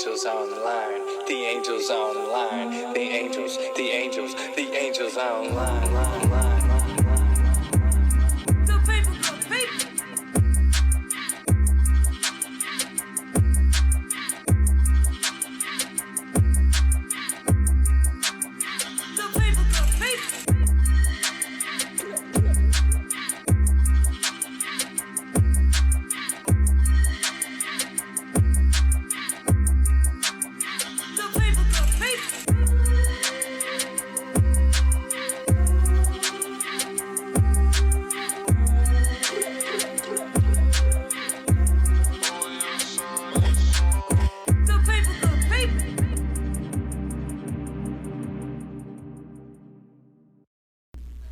angels online. The angels online. The angels online. Good people, good people. Good people, good people. Good people, good people. Good people, good people.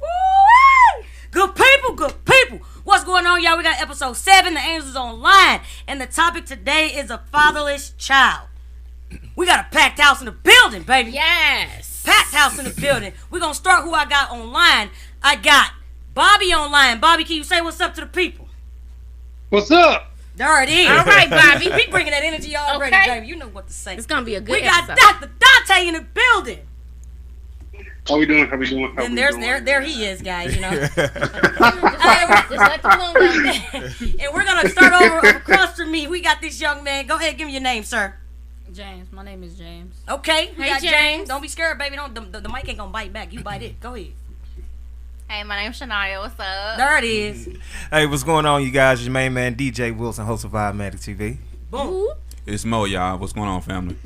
Woo-wee! Good people, good people. What's going on, y'all? We got episode 7, The Angels Online, and the topic today is a fatherless child. We got a packed house in the building, baby. Yes. Packed house in the building. We're going to start who I got online. I got Bobby online. Bobby, can you say what's up to the people? What's up? There it is. All right, Bobby. We bringing that energy already, Okay. baby. You know what to say. It's gonna be a good We got episode. Dr. Dante in the building. How we doing? And there he is, guys, you know. Just let the balloon go there. And we're going to start over across from me. We got this young man. Go ahead, give me your name, sir. James, my name is James. Okay, we Hey, got James. James. Don't be scared, baby. Don't the mic ain't gonna bite back. You bite it. Go ahead. Hey, my name's Shania. What's up? There it is. Hey, what's going on, you guys? Your main man, DJ Wilson, host of Vibe TV. Boom. Ooh, It's Mo, y'all. What's going on, family?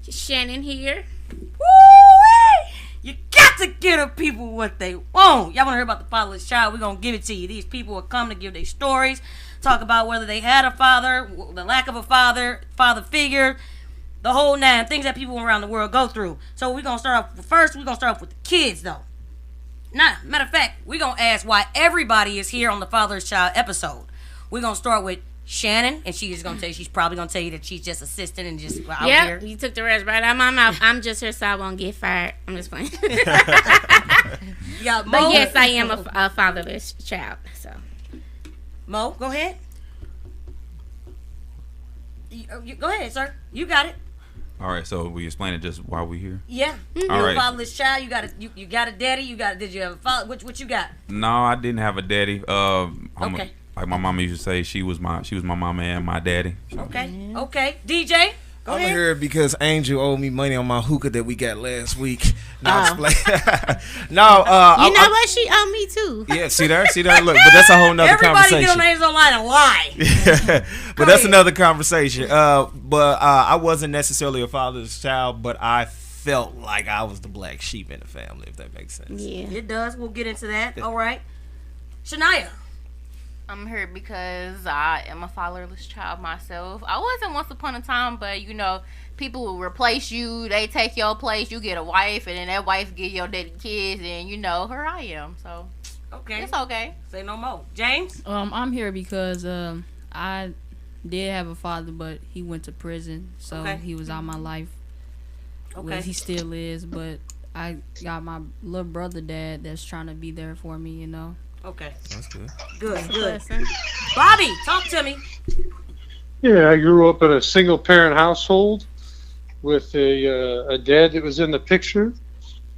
Shannon here. Woo-wee! You got to give the people what they want. Y'all want to hear about the fatherless child? We're going to give it to you. These people will come to give their stories, talk about whether they had a father, the lack of a father figure, the whole nine, things that people around the world go through. So we're going to start off first. We're going to start off with the kids, though. Nah, matter of fact, we're going to ask why everybody is here on the fatherless child episode. We're going to start with Shannon, and she's going to tell you, she's probably going to tell you that she's just assistant and just out here. Yep, you took the rest right out of my mouth. I'm just here so I won't get fired. I'm just playing. You got Mo. But yes, I am a fatherless child. So Mo, go ahead. Go ahead, sir. You got it. All right, so we explain it just why we here. Yeah. All You're a right. fatherless child. You got a you got a daddy. Did you have a father? What you got? No, I didn't have a daddy. Okay. Like my mama used to say, she was my mama and my daddy. So. Okay. Okay. DJ, go I'm ahead. here because Angel owed me money on my hookah that we got last week. No, explain. No, you know what? She owed me too. Yeah, see there. Look, but that's a whole nother Everybody conversation. get on names online and lie. But that's ahead. another conversation. But I wasn't necessarily a father's child, but I felt like I was the black sheep in the family, if that makes sense. Yeah. It does. We'll get into that. All right. Shania. I'm here because I am a fatherless child myself. I wasn't once upon a time, but you know, people will replace you. They take your place. You get a wife, and then that wife get your daddy kids, and you know, here I am. So Okay. it's okay. Say no more. James. I'm here because I did have a father, but he went to prison, so Okay. he was out my life. Okay. Well, he still is, but I got my little brother dad that's trying to be there for me, you know. Okay. That's good. Good. Good. Listen. Bobby, talk to me. Yeah, I grew up in a single-parent household with a dad that was in the picture,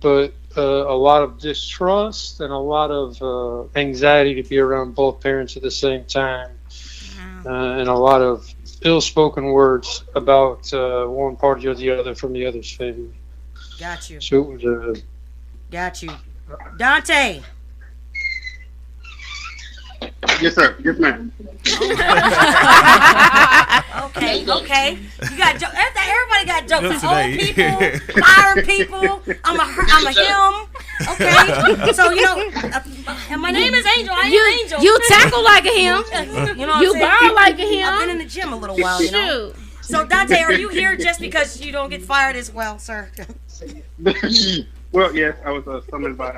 but a lot of distrust and a lot of anxiety to be around both parents at the same time, and a lot of ill-spoken words about one party or the other from the other's family. Got you. So it was Got you. Dante. yes, sir. Yes, ma'am. Okay. You got jokes. Everybody got jokes. Jokes Old today. people, firing people. I'm a him. Okay. So and my name is Angel. I am Angel. You tackle like a him. You know what You I'm saying? ball like a I've been him. in the gym a little while, you know. Shoot. So Dante, are you here just because you don't get fired as well, sir? Well, yes, I was summoned by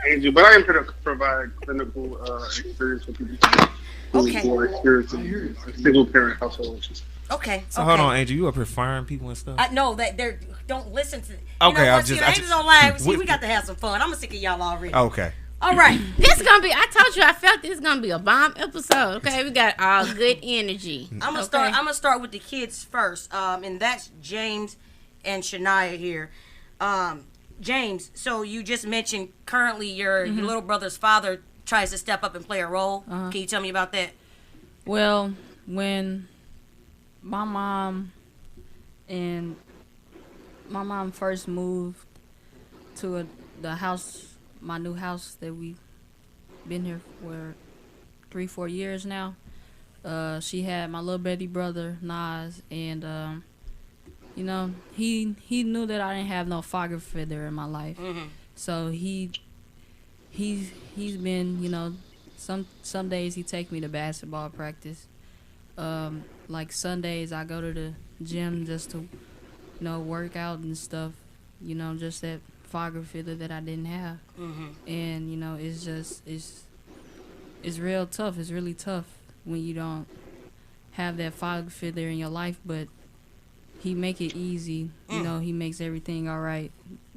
Angel, but I am here to provide clinical experience for people Okay. who are experiencing single-parent households. Okay. So hold on, Angel, you up here firing people and stuff? I know that don't listen to. Okay, you know I what, just- see, I Angels just- online. See, we got to have some fun. I'm sick of y'all already. Okay. All right. This gonna be. I told you I felt this gonna be a bomb episode. Okay, we got all good energy. I'm gonna start with the kids first. And that's James and Shania here. James, so you just mentioned currently your little brother's father tries to step up and play a role. Can you tell me about that? Well, when my mom first moved to the house, my new house that we've been here for 3-4 years now, she had my little baby brother Nas, and you know, he knew that I didn't have no father figure in my life, so he's been, you know, some days he take me to basketball practice. Like Sundays I go to the gym just to, you know, work out and stuff. You know, just that father figure that I didn't have. And you know, it's real tough. It's really tough when you don't have that father figure in your life. But he make it easy. You know, he makes everything all right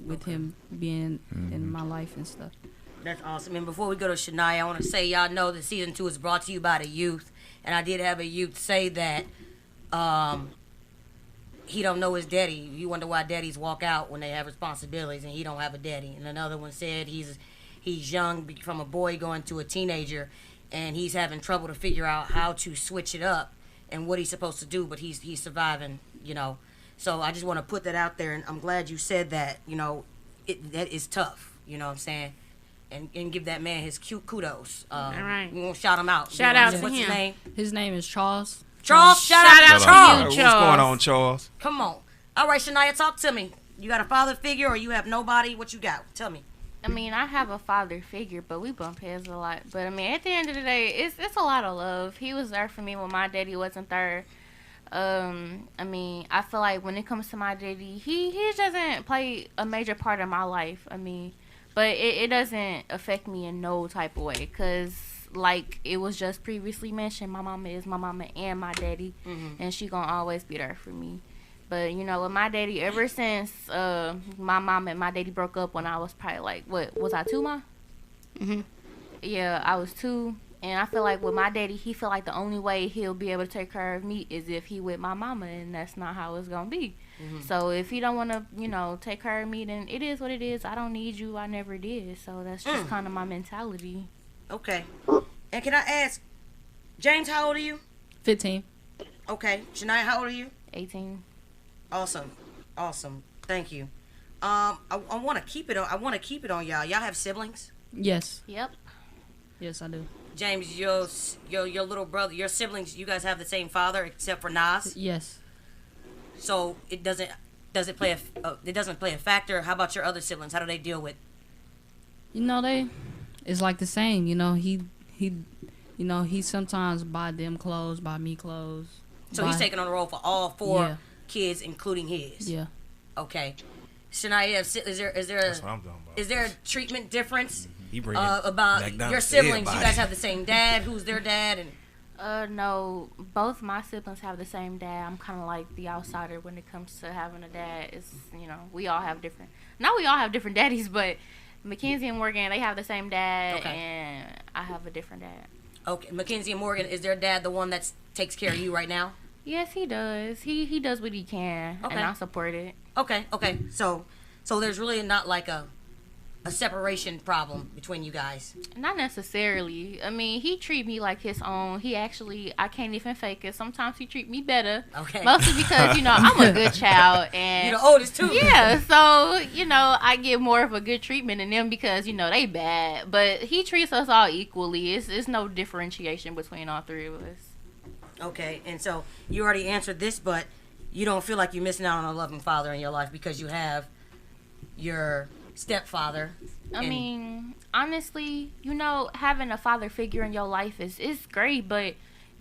with him being in my life and stuff. That's awesome. And before we go to Shania, I want to say, y'all know that season 2 is brought to you by the youth. And I did have a youth say that he don't know his daddy. You wonder why daddies walk out when they have responsibilities and he don't have a daddy. And another one said he's young from a boy going to a teenager, and he's having trouble to figure out how to switch it up and what he's supposed to do, but he's surviving, you know. So I just want to put that out there, and I'm glad you said that. You know, that is tough, you know what I'm saying? And give that man his kudos. All right. We won't shout him out. Shout out to What's him. his name? His name is Charles. Charles. Shout out to Charles. Charles. What's going on, Charles? Come on. All right, Shania, talk to me. You got a father figure or you have nobody? What you got? Tell me. I mean, I have a father figure, but we bump heads a lot. But I mean, at the end of the day, it's a lot of love. He was there for me when my daddy wasn't there. I mean, I feel like when it comes to my daddy, he doesn't play a major part in my life. I mean, but it doesn't affect me in no type of way, because like it was just previously mentioned, my mama is my mama and my daddy, and she gonna always be there for me. But you know, with my daddy, ever since my mom and my daddy broke up when I was probably like, what was I, 2, Ma? Yeah, I was 2. And I feel like with my daddy, he feel like the only way he'll be able to take care of me is if he with my mama, and that's not how it's gonna be. So if he don't want to, you know, take care of me, then it is what it is. I don't need you. I never did. So that's just kind of my mentality. Okay. And can I ask, James, how old are you? 15. Okay. Shania, how old are you? 18. Awesome. Thank you. I want to keep it on. I want to keep it on y'all. Y'all have siblings? Yes. Yep. Yes, I do. James, your little brother, your siblings, you guys have the same father except for Nas. Yes. So it doesn't play a factor. How about your other siblings? How do they deal with? You know, it's like the same. You know, he sometimes buy them clothes, buy me clothes. So he's taking on the role for all 4 Yeah. kids, including his. Yeah. Okay. Shania, is there That's what I'm talking about. is there a treatment difference He bring about McDonald's your to siblings? You everybody. guys have the same dad. Who's their dad? And No, both my siblings have the same dad. I'm kind of like the outsider when it comes to having a dad. It's, you know, we all have different daddies, but Mackenzie and Morgan, they have the same dad, Okay. and I have a different dad. okay, Mackenzie and Morgan, is their dad the one that takes care of you right now? Yes, he does. He does what he can, Okay. and I support it. Okay. So there's really not like a separation problem between you guys. Not necessarily. I mean, he treat me like his own. He actually, I can't even fake it. Sometimes he treat me better. Okay. Mostly because, you know, I'm a good child, and You're the oldest too. yeah, so, you know, I get more of a good treatment than them because, you know, they bad. But he treats us all equally. It's no differentiation between all 3 of us. Okay, and so you already answered this, but you don't feel like you're missing out on a loving father in your life because you have your stepfather. I mean, honestly, you know, having a father figure in your life is great, but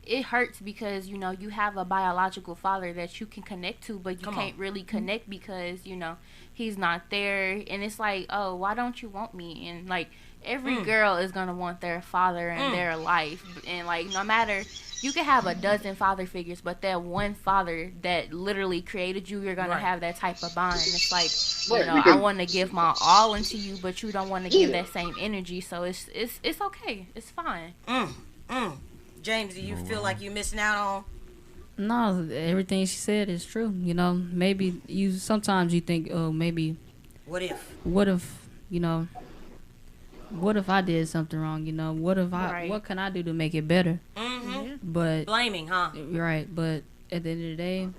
it hurts because, you know, you have a biological father that you can connect to, but you can't really connect because, you know, he's not there. And it's like, oh, why don't you want me? And like every girl is gonna want their father in their life, and like no matter you can have a dozen father figures, but that one father that literally created you, you're gonna have that type of bond. It's like, you know, I want to give my all into you, but you don't want to give that same energy. So it's okay. It's fine. James, do you feel like you're missing out on? No, everything she said is true. You know, maybe sometimes you think, oh, maybe. What if, you know, what if I did something wrong? You know, what can I do to make it better? Mm-hmm. But blaming, huh? Right, but at the end of the day,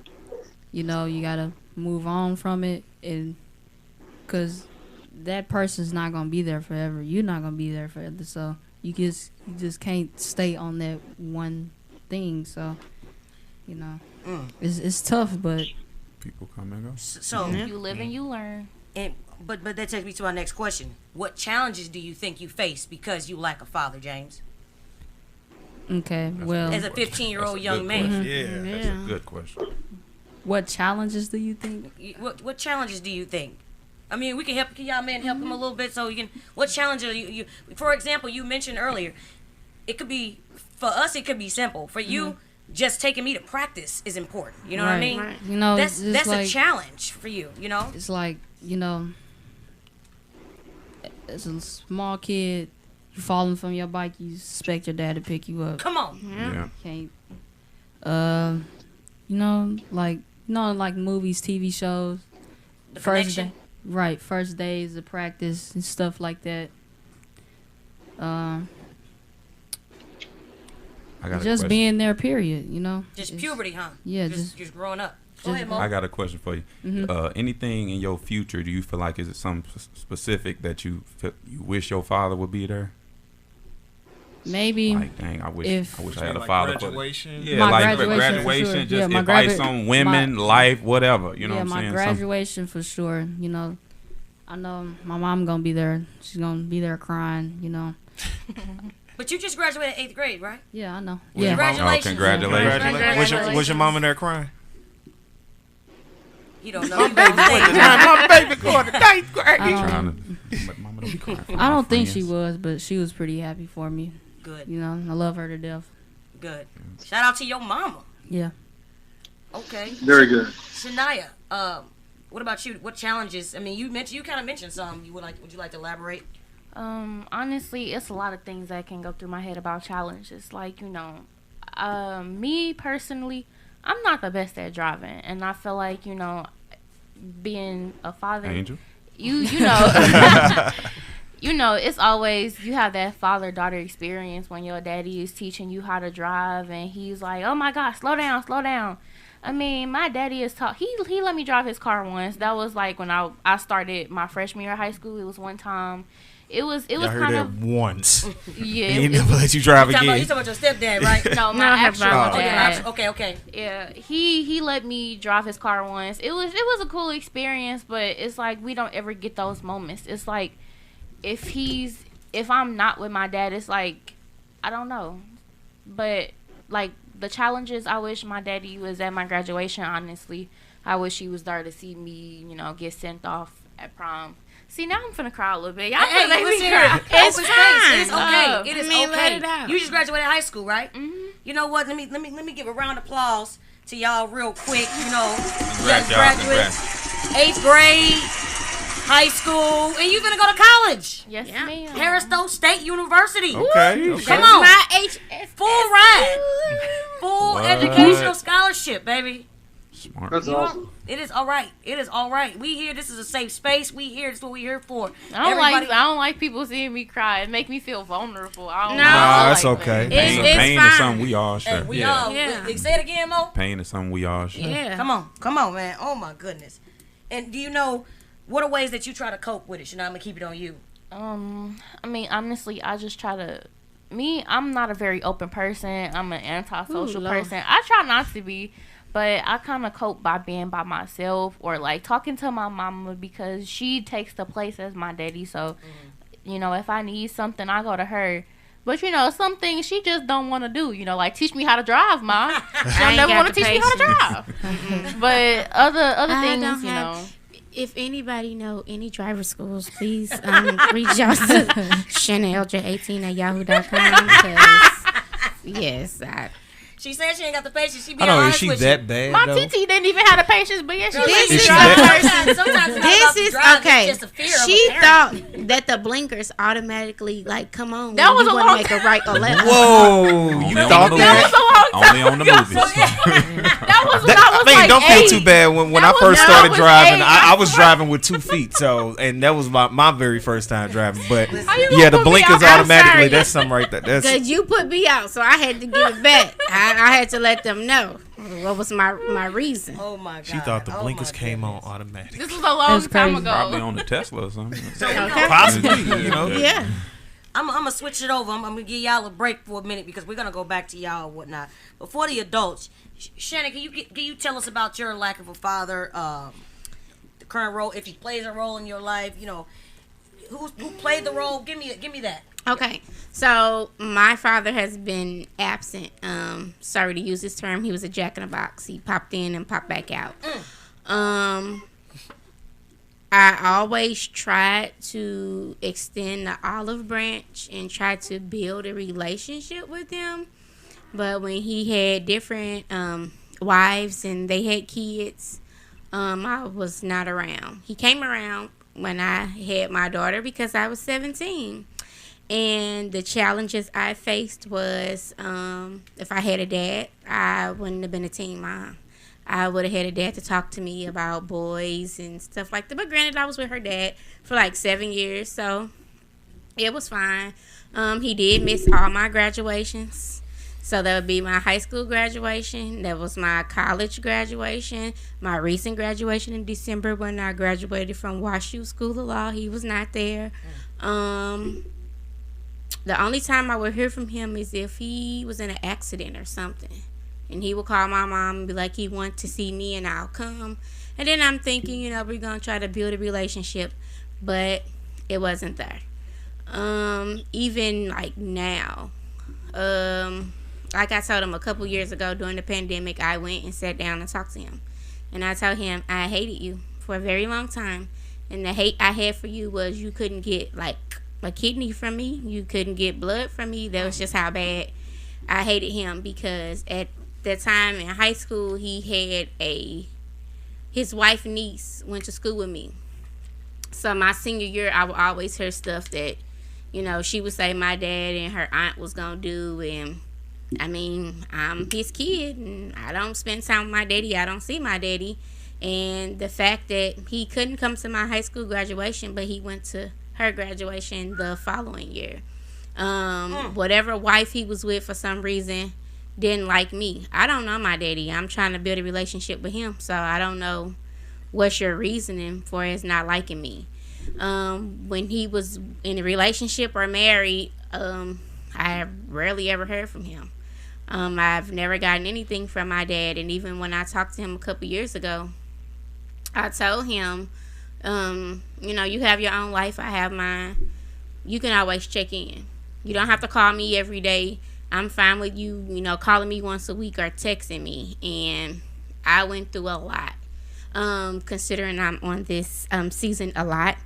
you know, you gotta move on from it, and because that person's not gonna be there forever. You're not gonna be there forever, so you just can't stay on that one thing. So, you know, it's tough, but people come and go. So you live and you learn. And but that takes me to my next question. What challenges do you think you face because you lack a father, James? Okay, well, as a 15-year-old young man. That's a good question. What challenges do you think? What challenges do you think? I mean, we can help y'all men help them a little bit so you can. What challenges are you? For example, you mentioned earlier, it could be for us. It could be simple. For you, just taking me to practice is important. You know what I mean? Right. You know, that's like, a challenge for you. You know, it's like, you know, as a small kid, you falling from your bike, you expect your dad to pick you up. Come on. Yeah. Can't. You know, like movies, TV shows. The first connection. day, right? First days of practice and stuff like that. Just being there, period. You know. Just puberty, huh? Yeah. Just growing up. Go ahead, Mo. I got a question for you. Anything in your future, do you feel like is it something specific that you wish your father would be there? Maybe. Like, dang, I wish I had a like father. Graduation. Yeah, my like graduation, for sure. just my advice on women, life, whatever. You know what I'm saying? Yeah, my graduation for sure. You know, I know my mom gonna be there. She's gonna be there crying. You know. But you just graduated 8th grade, right? Yeah, I know. Yeah. Congratulations. Congratulations. Was your mom in there crying? You don't know. My baby going to 8th grade. Mama, don't be crying. I don't think she was, but she was pretty happy for me. Good. You know, I love her to death. Good. Shout out to your mama. Yeah. Okay. Very good. Shania, what about you? What challenges? I mean, you kind of mentioned some. Would you like to elaborate? Honestly, it's a lot of things that can go through my head about challenges. Like, you know, me personally, I'm not the best at driving, and I feel like, you know, being a father, Angel, you know, you know, it's always you have that father-daughter experience when your daddy is teaching you how to drive, and he's like, "Oh my gosh, slow down, slow down." I mean, my daddy is taught. He let me drive his car once. That was like when I started my freshman year of high school. It was one time. It was kind of once. Yeah. He never let you drive again. You talking about your stepdad, right? No, my actual dad. Okay. Yeah, he let me drive his car once. It was a cool experience, but it's like we don't ever get those moments. It's like if I'm not with my dad, it's like I don't know. But like the challenges, I wish my daddy was at my graduation. Honestly, I wish he was there to see me, you know, get sent off at prom. See, now I'm finna cry a little bit. Y'all hey, make me listen cry. It's fine. It's okay. It is let okay. it out. You just graduated high school, right? Mm-hmm. You know what? Let me give a round of applause to y'all real quick. You know, just graduates, 8th grade, high school, and you finna go to college. Yes, ma'am. Harris-Stowe State University. Okay. Come on. My HS. Full ride. Full educational scholarship, baby. Smart. That's awesome. It is all right. It is all right. We here. This is a safe space. We here. This is what we here for. I don't like people seeing me cry. It make me feel vulnerable. I don't Nah, like it's okay. That. Pain is something we all share. And we all. Say it again, Mo. Pain is something we all share. Yeah. Come on, man. Oh my goodness. And do you know what are ways that you try to cope with it? You know, I'm gonna keep it on you. I mean, honestly, I just try to. I'm not a very open person. I'm an antisocial person. I try not to be. But I kind of cope by being by myself or, like, talking to my mama because she takes the place as my daddy. So, you know, if I need something, I go to her. But, you know, some things she just don't want to do. You know, like, teach me how to drive, Ma. She don't never want to teach me how to drive. But other things, you know. If anybody know any driver schools, please reach out to ShannonLJ18 at yahoo.com. Yes, She said she ain't got the patience. She be I know, is honest she with that you. bad My though? TT didn't even have the patience, but yeah, she Girl, did. This Is she is that- sometimes it's not this about the is drive, okay. It's just a fear of She a parent. thought that the blinkers automatically like come on. That when was you a wanna long make a right or left. Whoa, Only you on thought the that? movies. Only on the movies. That was when I was Man, like don't 8. feel too bad. When I That was- first I started was driving, 8. I was driving with 2 feet, so and that was my very first time driving. But you yeah, gonna the put me blinkers out? I'm automatically. sorry. That's something right there. That's Cause you put me out, so I had to give it back. I had to let them know what was my reason. Oh my god. she thought the Oh, blinkers my came goodness. on automatic. This was a long That's time crazy. ago. Probably on the Tesla or something. Okay. Possibly, you know. Yeah. I'm gonna switch it over. I'm gonna give y'all a break for a minute because we're gonna go back to y'all and whatnot. But for the adults, Shannon, can you tell us about your lack of a father, the current role, if he plays a role in your life? You know, who played the role? Give me that. Okay, so my father has been absent. Sorry to use this term. He was a jack in a box. He popped in and popped back out. I always tried to extend the olive branch and try to build a relationship with him. But when he had different wives and they had kids, I was not around. He came around when I had my daughter because I was 17. And the challenges I faced was if I had a dad, I wouldn't have been a teen mom. I would have had a dad to talk to me about boys and stuff like that. But granted, I was with her dad for like 7 years, so it was fine. He did miss all my graduations. So that would be my high school graduation. That was my college graduation. My recent graduation in December when I graduated from WashU School of Law. He was not there. The only time I would hear from him is if he was in an accident or something. And he would call my mom and be like, he wants to see me and I'll come. And then I'm thinking, you know, we're going to try to build a relationship. But it wasn't there. Even like now, like I told him a couple years ago during the pandemic, I went and sat down and talked to him. And I told him I hated you for a very long time. And the hate I had for you was you couldn't get like a kidney from me. You couldn't get blood from me. That was just how bad I hated him, because at that time in high school, he had his wife and niece went to school with me. So my senior year, I would always hear stuff that, you know, she would say my dad and her aunt was going to do. And I mean, I'm his kid and I don't spend time with my daddy. I don't see my daddy. And the fact that he couldn't come to my high school graduation, but he went to her graduation the following year. Whatever wife he was with for some reason didn't like me. I don't know my daddy. I'm trying to build a relationship with him, so I don't know what's your reasoning for his not liking me. When he was in a relationship or married, I rarely ever heard from him. I've never gotten anything from my dad, and even when I talked to him a couple years ago, I told him, you know, you have your own life, I have mine. You can always check in. You don't have to call me every day. I'm fine with you, you know, calling me once a week or texting me. And I went through a lot, considering I'm on this season a lot.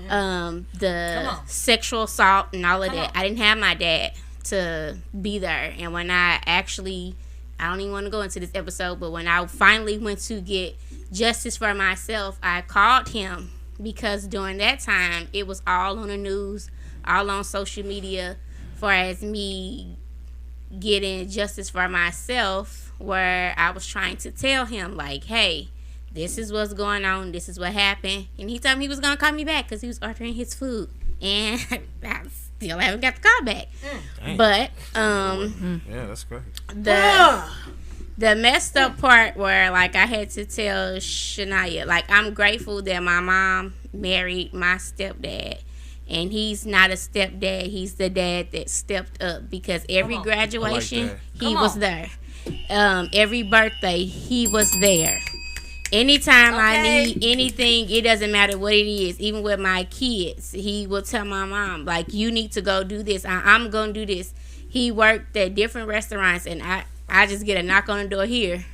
The sexual assault and all of that. I didn't have my dad to be there. And when I don't even want to go into this episode, but when I finally went to get justice for myself, I called him, because during that time it was all on the news, all on social media, far as me getting justice for myself, where I was trying to tell him like, hey, this is what's going on, this is what happened. And he told me he was gonna call me back because he was ordering his food, and I still haven't got the call back. But Yeah, that's great. the messed up part where, like, I had to tell Shania, like, I'm grateful that my mom married my stepdad. And he's not a stepdad. He's the dad that stepped up, because every graduation, he was there. Every birthday, he was there. Anytime I need anything, it doesn't matter what it is. Even with my kids, he will tell my mom, like, you need to go do this. I'm going to do this. He worked at different restaurants, and I just get a knock on the door here,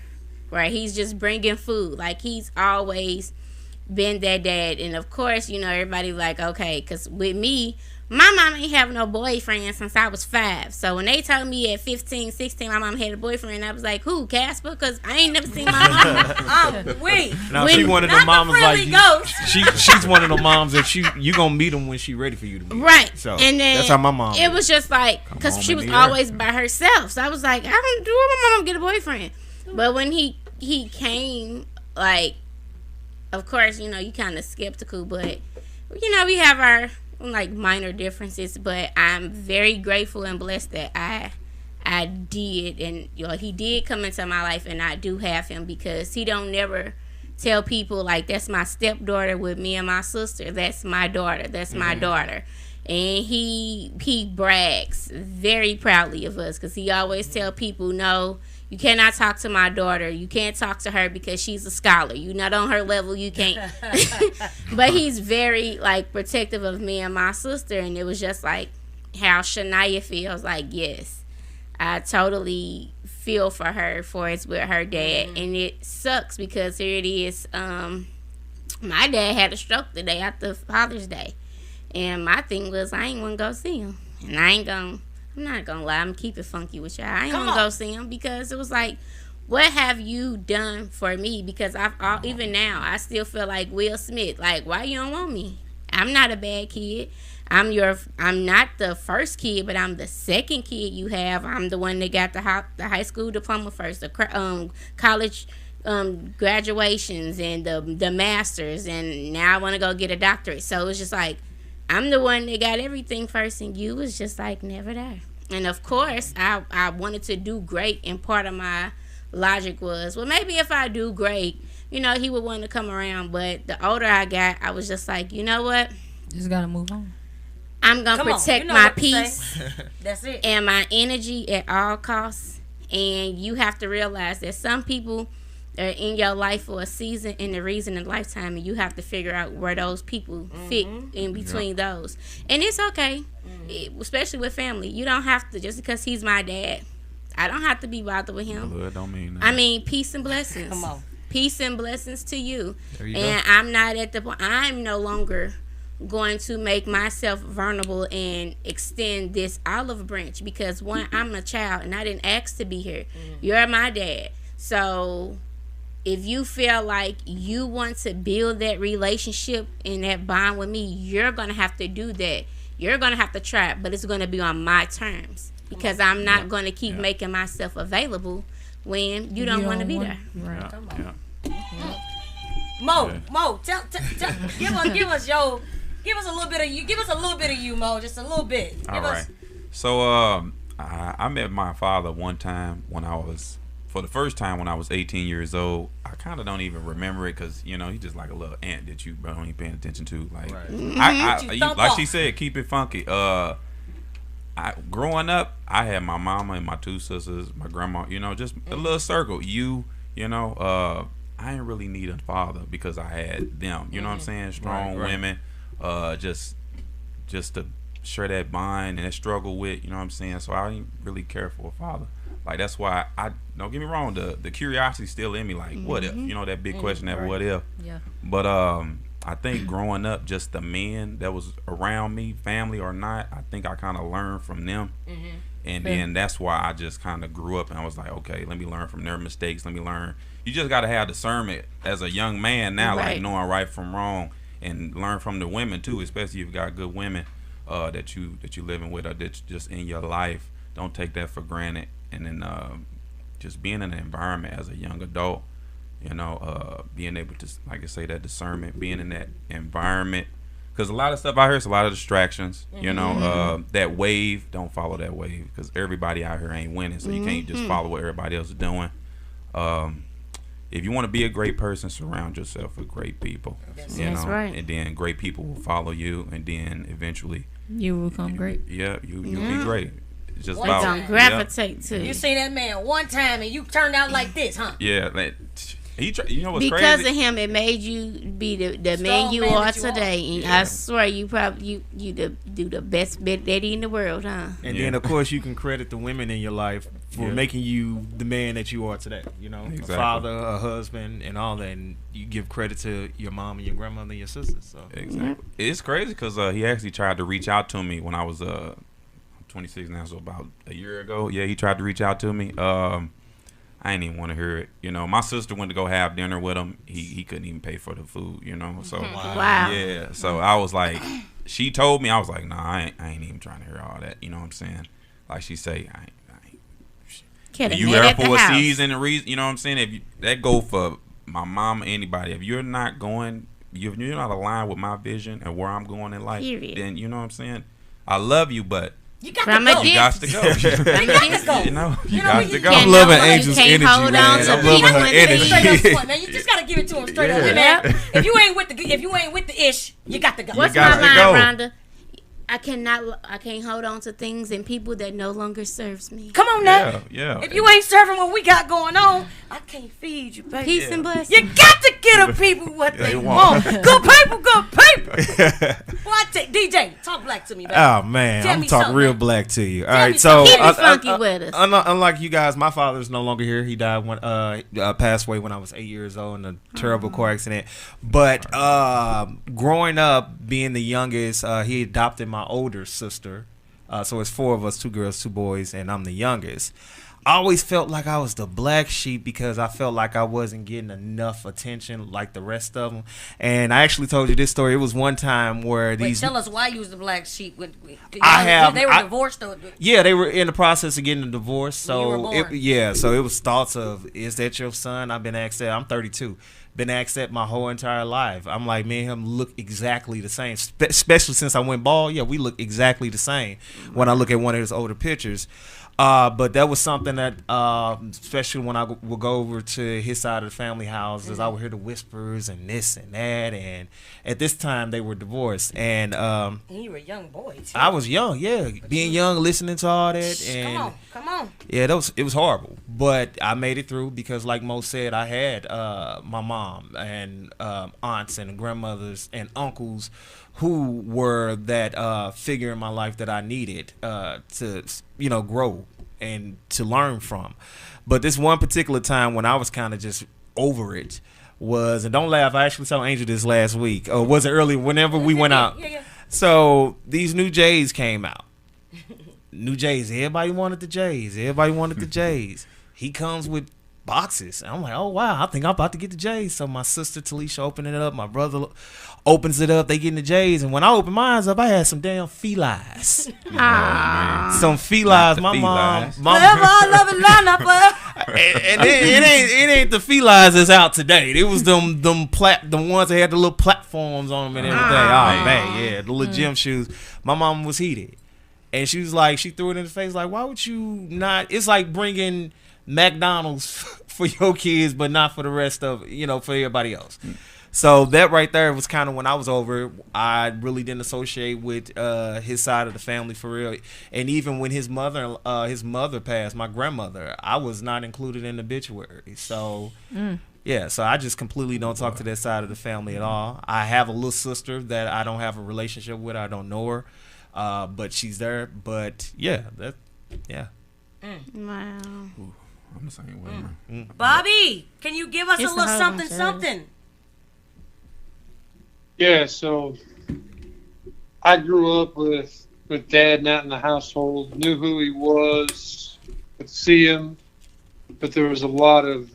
where he's just bringing food. Like, he's always been that dad. And of course, you know, everybody like, okay, because with me, my mom ain't have no boyfriend since I was 5. So when they told me at 15, 16, my mom had a boyfriend, I was like, who, Casper? Because I ain't never seen my mom. Wait. Now she one of them Not the mamas like friendly ghost. she's one of them moms that you gonna meet them when she ready for you to meet. Right. So and then that's how my mom. It is. was just like, Come because on, she was Manita. always by herself. So I was like, I don't do my mom get a boyfriend. But when he came, like, of course, you know, you kind of skeptical, but you know, we have our like minor differences, but I'm very grateful and blessed that I did, and you know, he did come into my life, and I do have him, because he don't never tell people like, that's my stepdaughter with me and my sister, that's my daughter, that's my daughter. And he brags very proudly of us, because he always tell people, no, you cannot talk to my daughter. You can't talk to her because she's a scholar. You're not on her level. You can't. But he's very, like, protective of me and my sister. And it was just like how Shania feels. Like, yes, I totally feel for her for it's with her dad. And it sucks because here it is. My dad had a stroke the day after Father's Day. And my thing was, I ain't want to go see him. And I'm not gonna lie, I'm keep it funky with y'all. I ain't gonna go see him, because it was like, what have you done for me? Because even now, I still feel like Will Smith. Like, why you don't want me? I'm not a bad kid. I'm not the first kid, but I'm the second kid you have. I'm the one that got the high school diploma first, the college graduations, and the masters, and now I want to go get a doctorate. So it's just like, I'm the one that got everything first, and you was just like never there. And of course, I wanted to do great, and part of my logic was, well, maybe if I do great, you know, he would want to come around. But the older I got, I was just like, you know what? Just gotta move on. I'm going to protect my peace That's it. and my energy at all costs. And you have to realize that some people are in your life for a season and a reason in lifetime, and you have to figure out where those people fit in between those. And it's okay, especially with family. You don't have to, just because he's my dad, I don't have to be bothered with him. Blood don't mean that. I mean, peace and blessings. Come on. Peace and blessings to you. There you And I'm not at the point, I'm no longer going to make myself vulnerable and extend this olive branch, because one, I'm a child and I didn't ask to be here. You're my dad. So if you feel like you want to build that relationship and that bond with me, you're going to have to do that. You're going to have to try it, but it's going to be on my terms, because I'm not going to keep making myself available when you don't want to be there. Right. Come Yeah. on. Mo, tell, give us a little bit of you. Give us a little bit of you, Mo. Just a little bit. All right. So I met my father one time for the first time when I was 18 years old. I kind of don't even remember it, because you know, he's just like a little ant that you don't even paying attention to. Like, like she said, keep it funky. Growing up, I had my mama and my two sisters, my grandma. You know, just a little circle. You know, I didn't really need a father because I had them. You know what I'm saying? Strong women, just to share that bond and that struggle with. You know what I'm saying? So I didn't really care for a father. Like, that's why I don't get me wrong. The curiosity's still in me. Like, what if? You know, that big question, that what if? Yeah. But I think growing up, just the men that was around me, family or not, I think I kind of learned from them. And then that's why I just kind of grew up and I was like, okay, let me learn from their mistakes. Let me learn. You just got to have discernment as a young man now, like knowing right from wrong, and learn from the women too, especially if you got good women that you living with or that's just in your life. Don't take that for granted. And then just being in an environment as a young adult, you know, being able to, like I say, that discernment, being in that environment. Because a lot of stuff out here is a lot of distractions, you know. That wave, don't follow that wave, because everybody out here ain't winning, so you can't just follow what everybody else is doing. If you want to be a great person, surround yourself with great people. You know, right. And then great people will follow you, and then eventually You will become great. Yeah, you'll be great. It's just They about gonna gravitate to You you. seen that man one time and you turned out like this, huh? Yeah, like, you know what's Because crazy? of him, it made you be the Strong man you man are that you are. today. And I swear, you probably do the best big daddy in the world, huh? And then of course you can credit the women in your life for making you the man that you are today. You know, Exactly. a father, a husband, and all that. And you give credit to your mom and your grandmother and your sisters. So Exactly. It's crazy because he actually tried to reach out to me when I was 26 now, so about a year ago. Yeah, he tried to reach out to me. I didn't even want to hear it. You know, my sister went to go have dinner with him. He couldn't even pay for the food. You know, so Wow. yeah. So I was like, she told me, I was like, nah, I ain't even trying to hear all that. You know what I'm saying? Like she say, I ain't. Coulda You met there at the for a house. season and reason. You know what I'm saying? If you, that go for my mom, anybody. If you're not going, if you're not aligned with my vision and where I'm going in life, Period. then you know what I'm saying. I love you, but You got From to a go. you got to go. You got to go. You know, you You know, got you to go. can't I'm loving hold on, Angel's you can't energy, hold man. on to I'm people loving her when energy. Straight up front, man. You just gotta give it to him straight up. Hey, man, if you ain't with the ish, you got to go. What's got my to go. line, Rhonda? I can't hold on to things and people that no longer serves me. Come on now. Yeah. If you ain't serving what we got going on, I can't feed you, baby. Peace and blessings. You got to get the people what they want. Good paper, good paper. Well, I take DJ. Talk black to me, baby. Oh man, Tell I'm me talking something, real man. black to you. All Tell me right, so something. Keep it funky with us. unlike you guys, my father's no longer here. He died when passed away when I was 8 years old in a terrible car accident. But growing up, being the youngest, he adopted my older sister. So it's 4 of us, 2 girls, 2 boys, and I'm the youngest. I always felt like I was the black sheep because I felt like I wasn't getting enough attention like the rest of them. And I actually told you this story. It was one time where Wait, these tell us why you was the black sheep. I They were divorced though. Yeah, they were in the process of getting a divorce. When you were So born. so it was thoughts of, is that your son? I've been asked that. I'm 32. Been asked that my whole entire life. I'm like, me and him look exactly the same. Especially since I went bald. Yeah, we look exactly the same when I look at one of his older pictures. But that was something that, especially when I would go over to his side of the family houses, I would hear the whispers and this and that. And at this time, they were divorced. And And you were a young boy too. I was young, yeah, being young, listening to all that, and Come on. yeah, it was horrible, but I made it through because, like Mo said, I had my mom and aunts and grandmothers and uncles who were that figure in my life that I needed to grow and to learn from. But this one particular time when I was kind of just over it was, and don't laugh, I actually saw Angel this last week, or was it early? Whenever we went out. Yeah. So these new J's came out. New J's. Everybody wanted the J's. He comes with boxes. And I'm like, oh, wow, I think I'm about to get the J's. So my sister Talisha opened it up. My brother opens it up. They getting the J's. And when I opened mine up, I had some damn felines. Some felines. My mom. Forever I love it, line up. And it ain't the felines that's out today. It was the ones that had the little platforms on them and everything. Oh, man, yeah, the little gym shoes. My mom was heated. And she was like, she threw it in his face like, why would you not? It's like bringing McDonald's for your kids, but not for the rest of, for everybody else. So that right there was kind of when I was over. I really didn't associate with his side of the family for real. And even when his mother passed, my grandmother, I was not included in the obituary. So yeah, so I just completely don't talk to that side of the family at all. I have a little sister that I don't have a relationship with. I don't know her. But she's there. But yeah, Wow. I'm the same way, man. Bobby, can you give us It's a a little whole something, bunch of something? Yeah, so I grew up with Dad not in the household, knew who he was, could see him, but there was a lot of,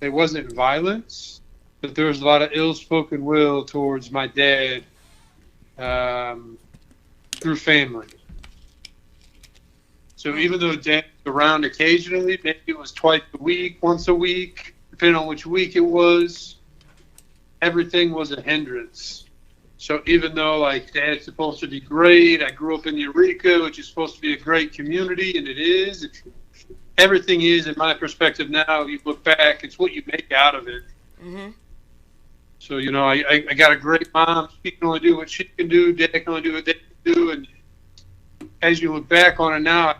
it wasn't violence, but there was a lot of ill-spoken will towards my dad through family. So even though Dad was around occasionally, maybe it was twice a week, once a week, depending on which week it was, everything was a hindrance. So even though like Dad's supposed to be great, I grew up in Eureka, which is supposed to be a great community, and it is. Everything is, in my perspective now, you look back, it's what you make out of it. Mm-hmm. So, I got a great mom. She can only do what she can do. Dad can only do what they can do. And as you look back on it now,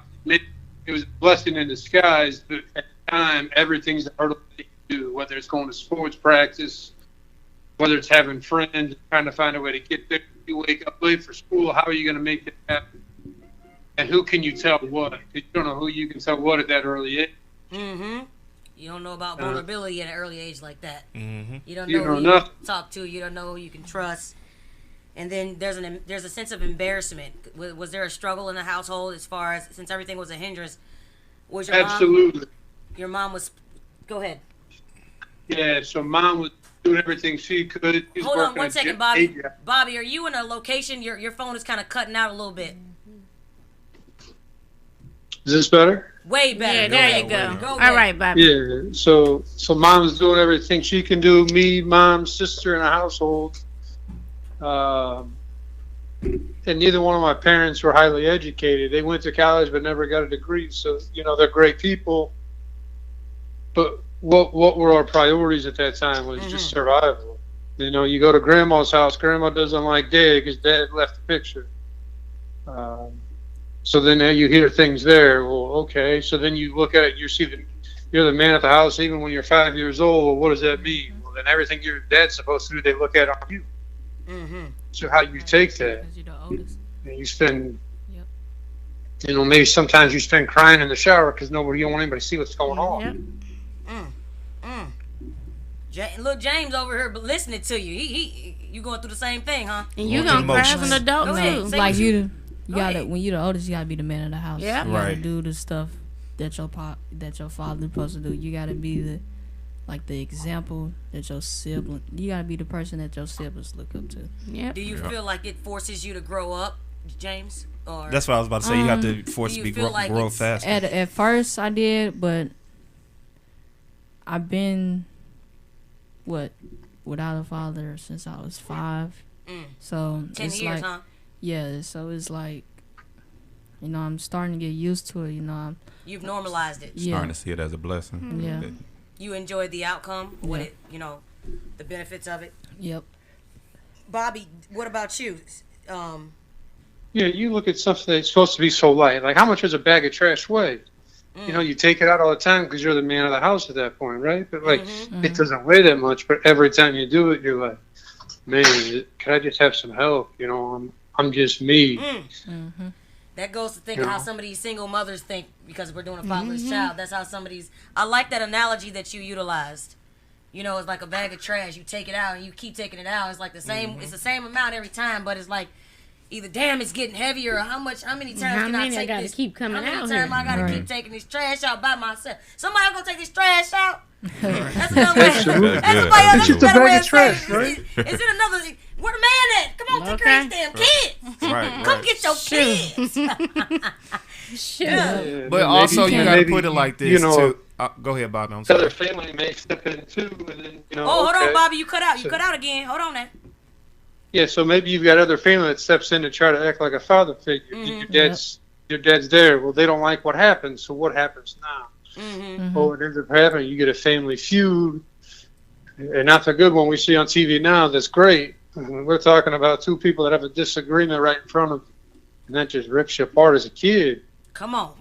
it was a blessing in disguise. But at the time, everything's a hurdle that you do, whether it's going to sports practice, whether it's having friends, trying to find a way to get there. You wake up late for school. How are you going to make it happen? and who can you tell what? 'Cause you don't know who you can tell what at that early age. Mm-hmm. You don't know about vulnerability at an early age like that. Mm-hmm. You don't You know know who you nothing. can talk to. You don't know who you can trust. And then there's a sense of embarrassment. Was there a struggle in the household as far as, since everything was a hindrance? Was your Absolutely. Your mom was. Go ahead. Yeah, so mom was doing everything she could. She's Hold on working one a second, job. Bobby. Bobby, are you in a location? Your phone is kind of cutting out a little bit. Is this better? Way better. Yeah, Go there ahead. you go. Go All ahead. right, Bobby. Yeah, so mom's doing everything she can do. Me, mom, sister in the household. And neither one of my parents were highly educated. They went to college but never got a degree. So, they're great people. But what were our priorities at that time was just survival. You go to grandma's house. Grandma doesn't like dad because dad left the picture. So then you hear things there. Well, okay. So then you look at it. You see you're the man at the house even when you're 5 years old. Well, what does that mean? Well, then everything your dad's supposed to do, they look at on you. Mm-hmm. So how you take that? Because you're the oldest. And you spend, Yep. maybe sometimes you spend crying in the shower because you don't want anybody to see what's going on. Yep. Look, James over here, but listening to you, you going through the same thing, huh? And you Working gonna cry as an emotions. adult Go ahead. too. Say Like what you Go gotta ahead. when you're the oldest, you gotta be the man of the house. Yeah. You gotta Right. do the stuff that your father's supposed to do. You gotta be the example that your sibling. You gotta be the person that your siblings look up to. Yep. Do you feel like it forces you to grow up, James? Or That's what I was about to say. You have to force do to you be feel like grow it's- faster. At first I did, but I've been without a father since I was 5. So 10 it's years, like huh? yeah. So it's like I'm starting to get used to it. You've normalized it. Yeah. Starting to see it as a blessing. Yeah. You enjoyed the outcome, what it, the benefits of it. Yep. Bobby, what about you? Yeah, you look at something that's supposed to be so light. Like, how much does a bag of trash weigh? You take it out all the time because you're the man of the house at that point, right? But, it doesn't weigh that much. But every time you do it, you're like, man, can I just have some help? I'm just me. That goes to think of how some of these single mothers think because we're doing a fatherless child. That's how some of these. I like that analogy that you utilized. It's like a bag of trash. You take it out and you keep taking it out. It's like the same. It's the same amount every time, but it's like either damn it's getting heavier or how many times can I take gotta this? keep coming how many out times here? I gotta Right. keep taking this trash out by myself? Somebody gonna take this trash out? That's another way. Absolutely. That's somebody else. That's It's a just a better way bag of of trash, saying it. Is it another? Where the man at? Come on, take care of these damn kids. Right. Come get your kids. Yeah, But maybe- also, you gotta maybe, put it like this too. Go ahead, Bobby. I'm The other sorry. family may step in too, and then Oh, hold okay. on, Bobby. You cut out. You So- cut out again. Hold on now. Yeah, so maybe you've got other family that steps in to try to act like a father figure. Your dad's there. Well, they don't like what happens, so what happens now? Oh, it ends up happening. You get a family feud, and not the good one we see on TV now. That's great. We're talking about two people that have a disagreement right in front of them, and that just rips you apart as a kid. Come on.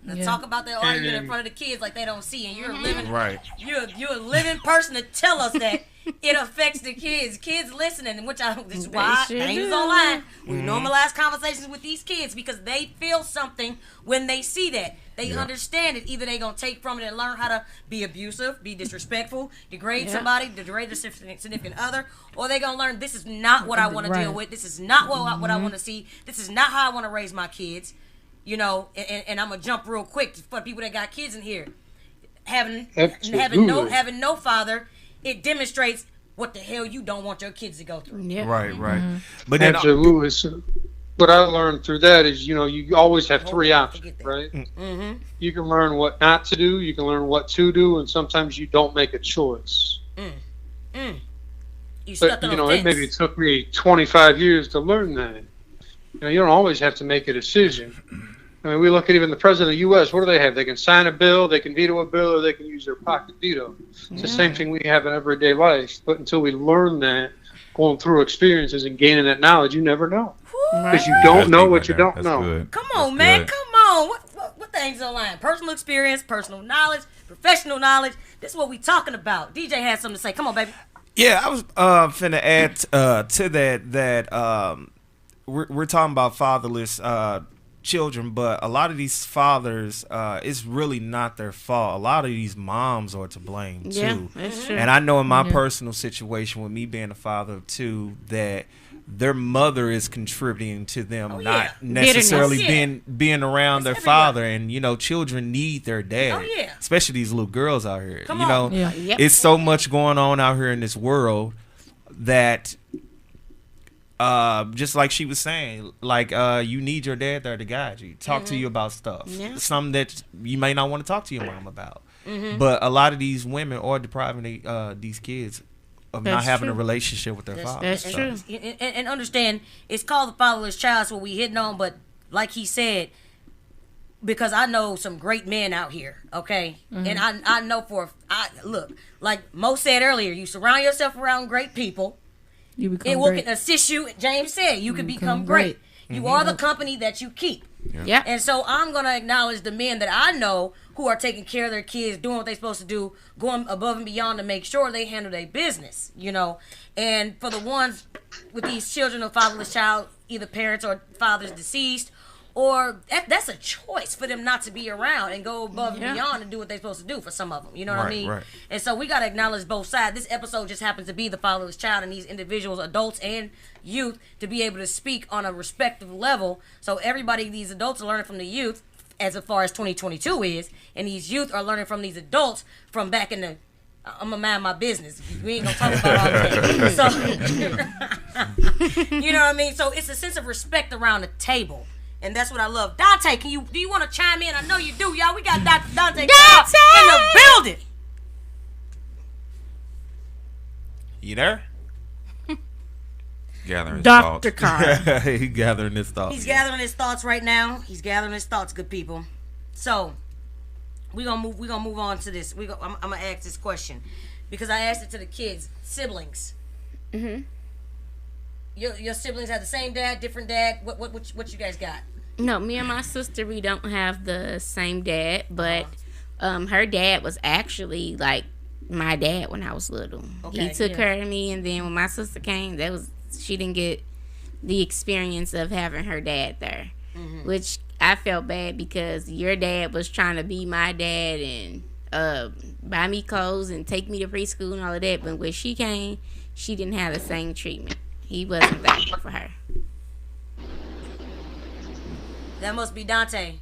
Let's Yeah. talk about that argument in front of the kids like they don't see, and you're a living, Right. you're a living person to tell us that it affects the kids. Kids listening, which this is why sure Things do. Online. We normalize conversations with these kids because they feel something when they see that. They understand it. Either they gonna take from it and learn how to be abusive, be disrespectful, degrade somebody, degrade a significant other, or they gonna learn this is not what I want to deal with. This is not what I want to see. This is not how I want to raise my kids. And I'm gonna jump real quick for people that got kids in here. Having no father, it demonstrates what the hell you don't want your kids to go through. Yep. Right. But then Absolutely. So what I learned through that is, you always have three options, right? You can learn what not to do, you can learn what to do, and sometimes you don't make a choice. You stuck But, on a fence. maybe it took me 25 years to learn that. You don't always have to make a decision. I mean, we look at even the president of the U.S., what do they have? They can sign a bill, they can veto a bill, or they can use their pocket veto. It's the same thing we have in everyday life. But until we learn that, going through experiences and gaining that knowledge, you never know. Because you don't That's know deep what right you there. don't That's know. good. Come That's on, man. good. Come on. What things online? Personal experience, personal knowledge, professional knowledge. This is what we talking about. DJ has something to say. Come on, baby. Yeah, I was finna add to that we're talking about fatherless children, but a lot of these fathers, it's really not their fault. A lot of these moms are to blame too. Yeah, that's true. And I know in my personal situation with me being a father of two that their mother is contributing to them not necessarily being around their father. And children need their dad. Especially these little girls out here. It's so much going on out here in this world that just like she was saying, like you need your dad there to guide you, talk to you about stuff, something that you may not want to talk to your mom about. But a lot of these women are depriving these kids of not having a relationship with their father. That's true. And understand, it's called the fatherless child. That's what we hitting on. But like he said, because I know some great men out here, okay, and I know look, like Mo said earlier, you surround yourself around great people. You become it will great. Assist you. James said you can become great. You are the company that you keep. Yeah. And so I'm going to acknowledge the men that I know who are taking care of their kids, doing what they're supposed to do, going above and beyond to make sure they handle their business, And for the ones with these children of fatherless child, either parents or fathers deceased, or that's a choice for them not to be around and go above and beyond and do what they're supposed to do for some of them. You know what I mean? Right. And so we got to acknowledge both sides. This episode just happens to be the fatherless child and these individuals, adults and youth, to be able to speak on a respective level. So everybody, these adults are learning from the youth as far as 2022 is, and these youth are learning from these adults from back in the I'm gonna mind my business. We ain't gonna talk about all that. So, you know what I mean? So it's a sense of respect around the table. And that's what I love. Dante, do you want to chime in? I know you do, y'all. We got Dr. Dante in the building. You there? Gathering his Dr. thoughts. Carr. He's gathering his thoughts. He's gathering his thoughts right now. He's gathering his thoughts, good people. So we're gonna move on to this. I'm gonna ask this question because I asked it to the kids, siblings. Your siblings have the same dad, different dad? What you guys got? No, me and my sister, we don't have the same dad, but her dad was actually like my dad when I was little. Okay, he took care of me, and then when my sister came, she didn't get the experience of having her dad there, which I felt bad because your dad was trying to be my dad and buy me clothes and take me to preschool and all of that, but when she came, she didn't have the same treatment. He wasn't there for her. That must be Dante.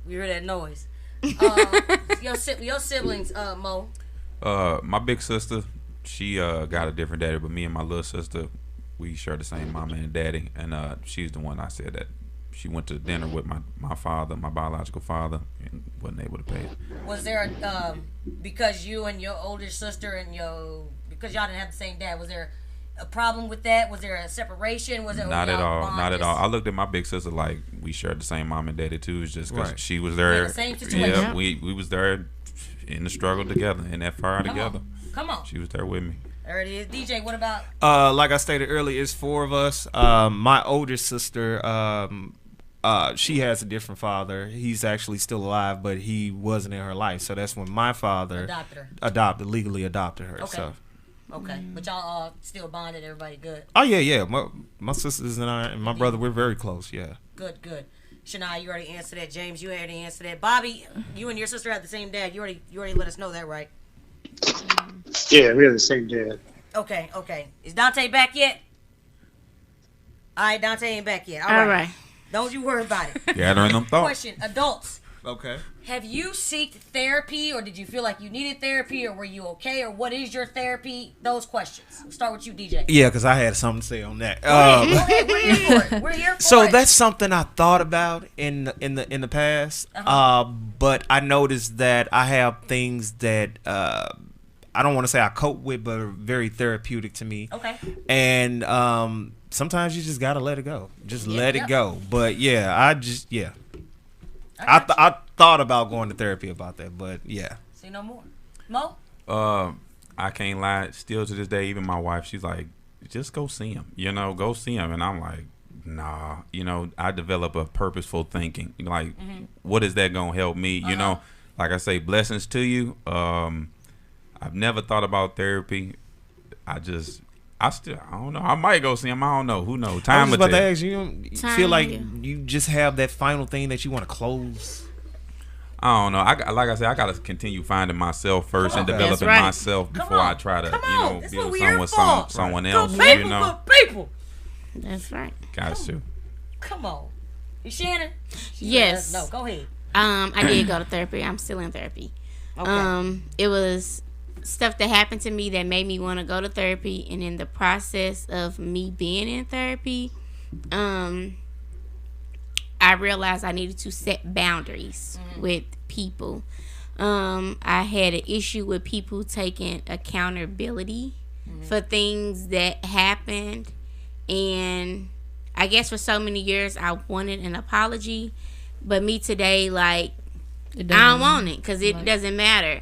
We heard that noise. Your siblings, Mo. My big sister, she got a different daddy, but me and my little sister, we share the same mama and daddy, and she's the one I said that she went to dinner with my father, my biological father, and wasn't able to pay it. Was there because you and your older sister and because y'all didn't have the same dad, was there a problem with that? Was there a separation? Was it not at all? Not at all. I looked at my big sister like we shared the same mom and daddy too. It's just because she was there. The same situation. Yeah, we was there in the struggle together, in that fire together. Come on. She was there with me. There it is. DJ, what about? Like I stated earlier, it's 4 of us. My older sister, she has a different father. He's actually still alive, but he wasn't in her life. So that's when my father legally adopted her. Okay. So. Okay, but y'all all still bonded. Everybody good? Oh yeah. My sisters and I and my brother, we're very close. Yeah. Good. Shania, you already answered that. James, you already answered that. Bobby, you and your sister have the same dad. You already let us know that, right? Yeah, we have the same dad. Okay. Is Dante back yet? All right, Dante ain't back yet. All right. Don't you worry about it. Gathering them thoughts. Question: adults. Okay. Have you sought therapy, or did you feel like you needed therapy, or were you okay, or what is your therapy? Those questions. We'll start with you, DJ. Yeah, because I had something to say on that. Go ahead. We're here for it. We're here for it. So that's something I thought about in the past, but I noticed that I have things that I don't want to say I cope with, but are very therapeutic to me. Okay. And sometimes you just gotta let it go. Just let it go. But yeah, I thought about going to therapy about that, but yeah. Say no more. Mo? I can't lie. Still to this day, even my wife, she's like, just go see him. Go see him. And I'm like, nah. I develop a purposeful thinking. Like, what is that going to help me? Like I say, blessings to you. I've never thought about therapy. I just I don't know. I might go see him. I don't know. Who knows? I was Time just will about to tell. ask you. You Time feel like will. you just have that final thing that you want to close. I don't know. Like I said, I gotta continue finding myself first and Come on. developing That's right. myself Come before I on. try to, Come you on. know, That's build what we something here with for. someone Good else. people, You know, good people. That's right. got to. Come on. You Shannon? Yes. No, go ahead. I did go to therapy. I'm still in therapy. Okay. It was stuff that happened to me that made me want to go to therapy, and in the process of me being in therapy, I realized I needed to set boundaries with people. I had an issue with people taking accountability for things that happened, and I guess for so many years I wanted an apology, but me today, like, I don't want it because it doesn't matter.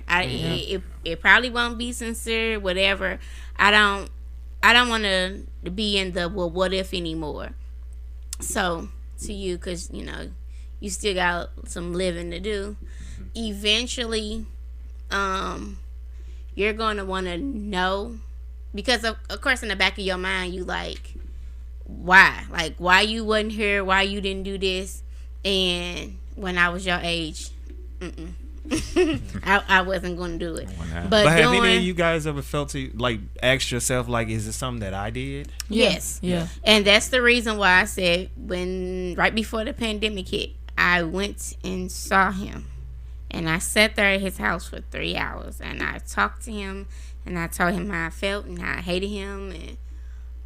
It probably won't be sincere, whatever. I don't want to be in the well, what if anymore. So to you, because you know you still got some living to do. Eventually, you're going to want to know, because of course in the back of your mind you like, why you wasn't here, why you didn't do this, and when I was your age, I wasn't going to do it. But have any of you guys ever felt to like ask yourself like, is it something that I did? Yes. Yeah. And that's the reason why I said right before the pandemic hit, I went and saw him. And I sat there at his house for 3 hours. And I talked to him. And I told him how I felt and how I hated him and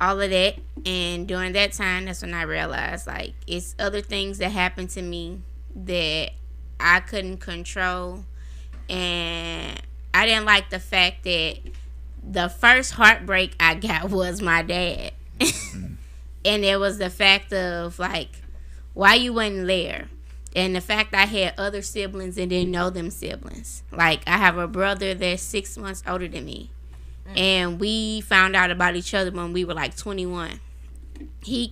all of that. And during that time, that's when I realized, like, it's other things that happened to me that I couldn't control. And I didn't like the fact that the first heartbreak I got was my dad. And it was the fact of, like, why you wasn't there. And the fact I had other siblings and didn't know them siblings. Like, I have a brother that's 6 months older than me. And we found out about each other when we were like 21. He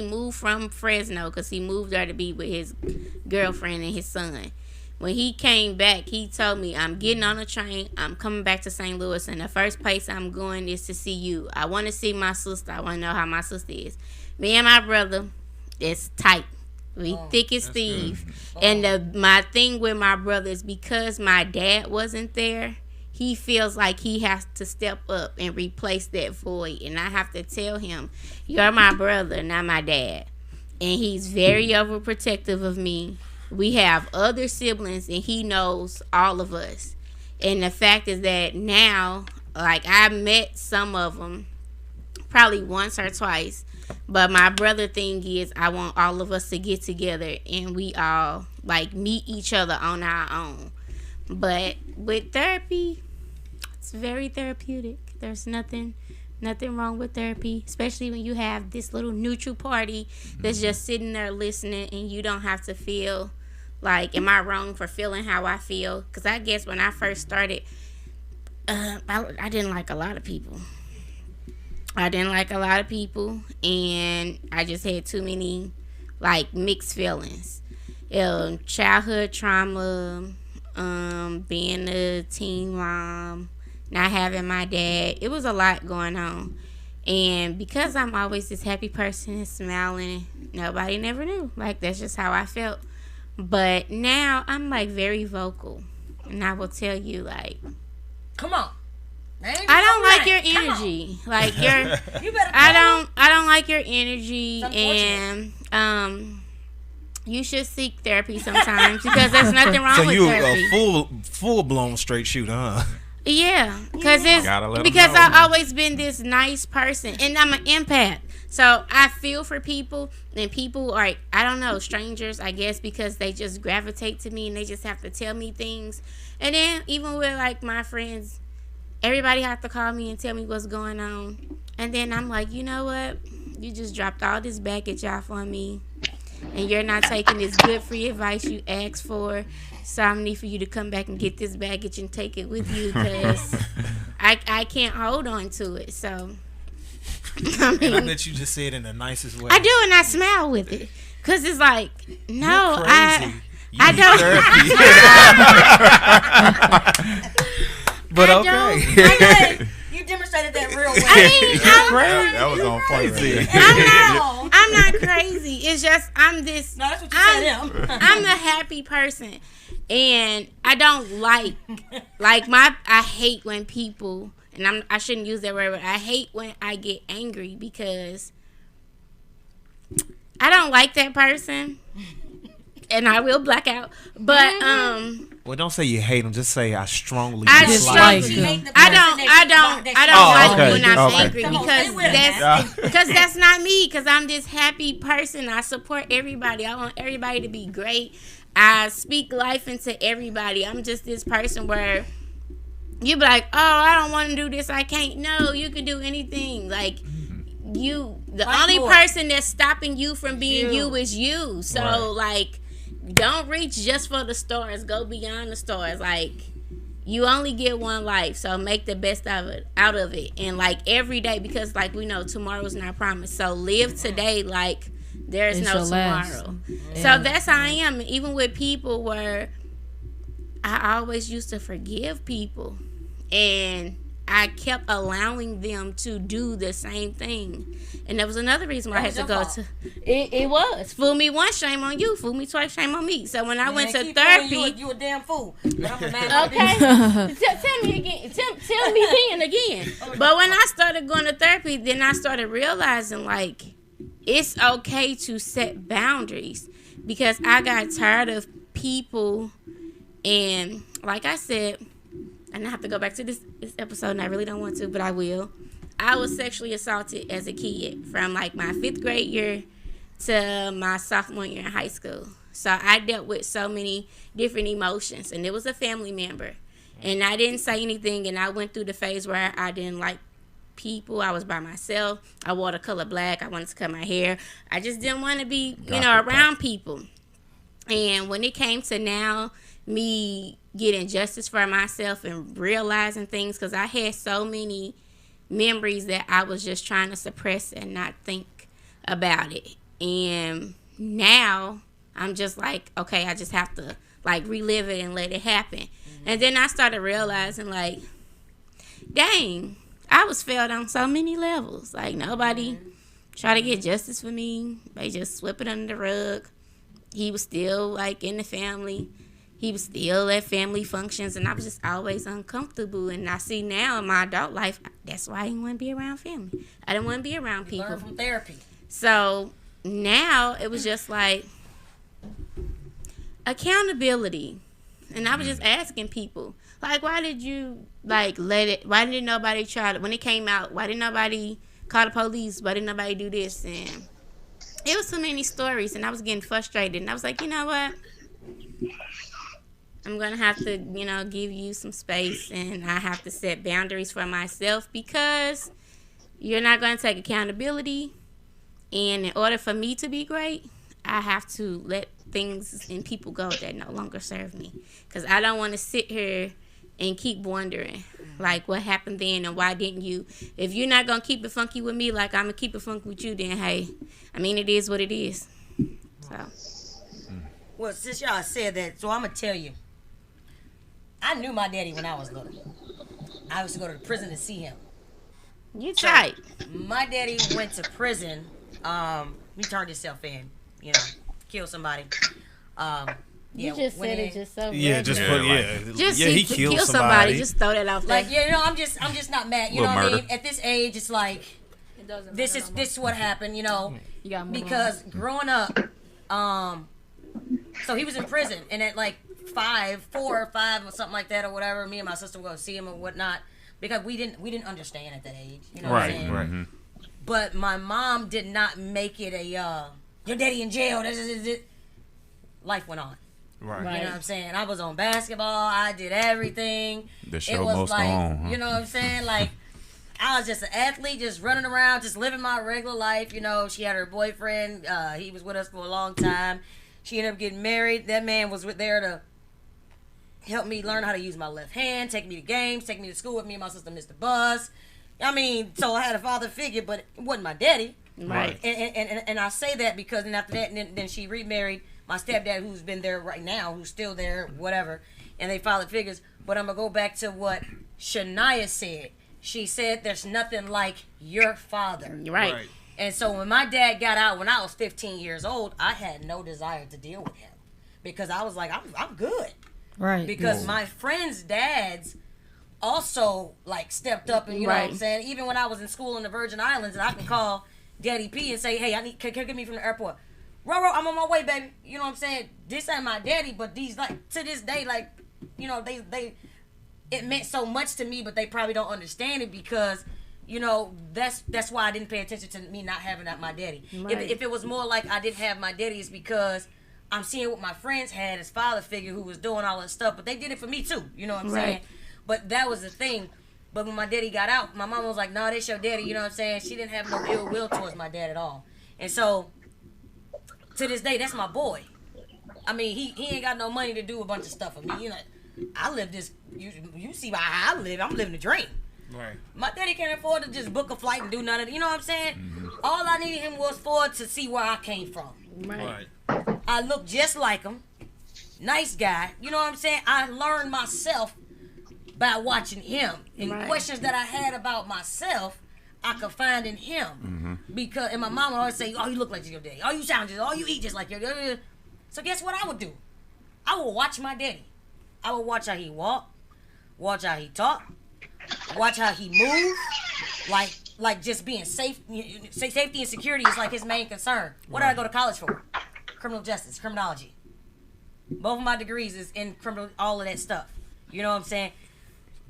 moved from Fresno because he moved there to be with his girlfriend and his son. When he came back, he told me, I'm getting on a train, I'm coming back to St. Louis, and the first place I'm going is to see you. I want to see my sister. I want to know how my sister is. Me and my brother, it's tight. We thick as Steve. And my thing with my brother is because my dad wasn't there, he feels like he has to step up and replace that void. And I have to tell him, you're my brother, not my dad. And he's very overprotective of me. We have other siblings, and he knows all of us. And the fact is that now, like, I met some of them probably once or twice. But my brother thing is, I want all of us to get together and we all, like, meet each other on our own. But with therapy, it's very therapeutic. There's nothing wrong with therapy, especially when you have this little neutral party that's just sitting there listening, and you don't have to feel like, am I wrong for feeling how I feel? Because I guess when I first started, I didn't like a lot of people. And I just had too many, like, mixed feelings. Childhood trauma, being a teen mom, not having my dad. It was a lot going on. And because I'm always this happy person and smiling, nobody never knew. Like, that's just how I felt. But now I'm, like, very vocal. And I will tell you, like, Come on. I don't like your energy. Like, I don't like your energy, and you should seek therapy sometimes because there's nothing wrong So with you therapy. a full blown straight shooter, huh? Yeah, because Gotta let 'em because know. I've always been this nice person, and I'm an empath. So I feel for people, and people are, I don't know, strangers, I guess, because they just gravitate to me and they just have to tell me things. And then even with, like, my friends, everybody have to call me and tell me what's going on. And then I'm like, you know what? You just dropped all this baggage off on me, and you're not taking this good free advice you asked for. So I need for you to come back and get this baggage and take it with you, because I can't hold on to it. So, I mean, And I bet you just say it in the nicest way. I do, and I smile with it, because it's like, no, You're crazy. I don't. But I okay. don't. You demonstrated that real That was on crazy. I'm not crazy. It's just I'm this. No, that's what you said. I'm the happy person, and I don't like I hate when people, and I shouldn't use that word, but I hate when I get angry because I don't like that person, and I will black out. But Well, don't say you hate them. Just say I strongly I dislike just you. I don't like okay. when I'm Okay. angry because that's not me. Because I'm this happy person. I support everybody. I want everybody to be great. I speak life into everybody. I'm just this person where you be like, oh, I don't want to do this. I can't. No, you can do anything. Like you, the only person that's stopping you from being you is you. So like. Don't reach just for the stars. Go beyond the stars. Like, you only get one life, so make the best out of it. And like every day, because like we know tomorrow's not promised. So live today like there's no tomorrow. So that's how I am. Even with people where I always used to forgive people, and I kept allowing them to do the same thing. And there was another reason why I had to go to it was fool me once, shame on you. Fool me twice, shame on me. So when I went to therapy, you a damn fool. But I'm a man. Okay. Tell me again. Tell me then again. But when I started going to therapy, then I started realizing like it's okay to set boundaries, because I got tired of people, and like I said, and I have to go back to this episode, and I really don't want to, but I will. I was sexually assaulted as a kid from like my 5th grade year to my sophomore year in high school. So I dealt with so many different emotions, and it was a family member. And I didn't say anything, and I went through the phase where I didn't like people. I was by myself. I wore the color black. I wanted to cut my hair. I just didn't want to be, around people. And when it came to now, me getting justice for myself and realizing things, because I had so many memories that I was just trying to suppress and not think about it. And now I'm just like, okay, I just have to like relive it and let it happen. And then I started realizing like, dang, I was failed on so many levels. Like nobody tried to get justice for me. They just swept it under the rug. He was still like in the family. He was still at family functions, and I was just always uncomfortable. And I see now in my adult life, that's why I didn't want to be around family. I didn't want to be around people. Learn from therapy. So now it was just like accountability. And I was just asking people, like, why did you like let it? Why didn't nobody try to, when it came out? Why didn't nobody call the police? Why didn't nobody do this? And it was so many stories, and I was getting frustrated. And I was like, you know what? I'm going to have to, give you some space, and I have to set boundaries for myself, because you're not going to take accountability. And in order for me to be great, I have to let things and people go that no longer serve me, because I don't want to sit here and keep wondering, like, what happened then and why didn't you? If you're not going to keep it funky with me like I'm going to keep it funky with you, then, hey, I mean, it is what it is. So. Well, since y'all said that, so I'm going to tell you. I knew my daddy when I was little. I used to go to the prison to see him. You tight. My daddy went to prison. He turned himself in, killed somebody. You just said it just so yeah, regular. He killed somebody. Just throw that out there. Like, I'm just not mad. You know what I mean? At this age, it's like, this is what happened, because growing up, so he was in prison, and at like 4 or 5 or something like that or whatever, me and my sister would go see him and whatnot, because we didn't understand at that age. You know what I'm saying? Right. But my mom did not make it a your daddy in jail. This is it. Life went on. Right. You know what I'm saying? I was on basketball. I did everything. The show it was must like, go on. Huh? You know what I'm saying? Like, I was just an athlete, just running around, just living my regular life. She had her boyfriend. He was with us for a long time. She ended up getting married. That man was there to help me learn how to use my left hand, take me to games, take me to school with me and my sister missed the bus. I mean, so I had a father figure, but it wasn't my daddy. Right. And I say that because then after that, then she remarried my stepdad, who's been there right now, who's still there, whatever, and they father figures. But I'm going to go back to what Shania said. she said, there's nothing like your father. Right. And so when my dad got out when I was 15 years old, I had no desire to deal with him because I was like, I'm good. Right. Because my friends' dads also like stepped up and you know what I'm saying. Even when I was in school in the Virgin Islands, and I can call Daddy P and say, hey, can get me from the airport. Roro, I'm on my way, baby. You know what I'm saying? This ain't my daddy, but these like to this day, like, you know, they it meant so much to me, but they probably don't understand it because, you know, that's why I didn't pay attention to me not having my daddy. Right. If it was more like I didn't have my daddy, it's because I'm seeing what my friends had as father figure who was doing all that stuff, but they did it for me too. You know what I'm saying? But that was the thing. But when my daddy got out, my mom was like, "No, this your daddy." You know what I'm saying? She didn't have no ill will towards my dad at all. And so, to this day, that's my boy. I mean, he ain't got no money to do a bunch of stuff for me. You know, I live this. You see how I live. I'm living the dream. Right. My daddy can't afford to just book a flight and do none of it. You know what I'm saying? All I needed him was to see where I came from. Right. I look just like him. Nice guy. You know what I'm saying? I learned myself by watching him. And questions that I had about myself, I could find in him. Because, and my mom would always say, oh, you look like your daddy. Oh, you sound just, oh, you eat just like your daddy. So guess what I would do? I would watch my daddy. I would watch how he walk, watch how he talk, watch how he move. Like just being safe. Safety and security is like his main concern. What did I go to college for? Criminal justice, criminology. Both of my degrees is in criminal, all of that stuff. You know what I'm saying?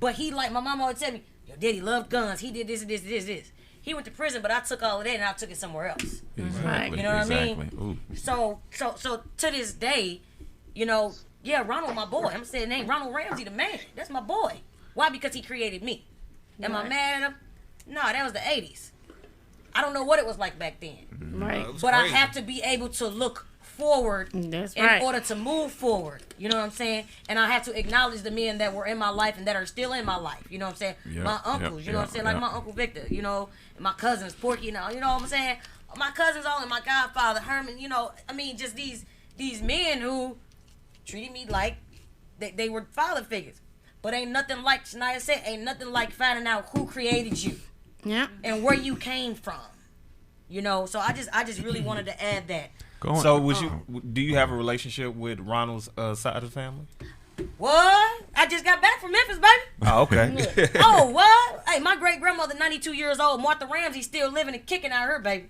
But he, like, my mom always tell me, your daddy loved guns. He did this and this and this. He went to prison, but I took all of that and I took it somewhere else. Exactly. You know what I mean? Ooh. So to this day, you know, yeah, Ronald, my boy. I'm saying name Ronald Ramsey, the man. That's my boy. Why? Because he created me. Am I mad at him? No, that was the 80s. I don't know what it was like back then. Right. But I have to be able to look forward That's in right. order to move forward. You know what I'm saying? And I have to acknowledge the men that were in my life and that are still in my life. You know what I'm saying? Yep, My uncles, you know what I'm saying? Like my Uncle Victor, you know, my cousins, Porky, you know what I'm saying? My cousins all and my godfather, Herman, you know, I mean, just these men who treated me like they were father figures. But ain't nothing like, Shania said, ain't nothing like finding out who created you. Yeah. And where you came from. You know, so I just really wanted to add that. So do you have a relationship with Ronald's side of the family? What? I just got back from Memphis, baby. Oh, okay. Oh, what? Hey, my great grandmother, 92 years old, Martha Ramsey, still living and kicking out her baby.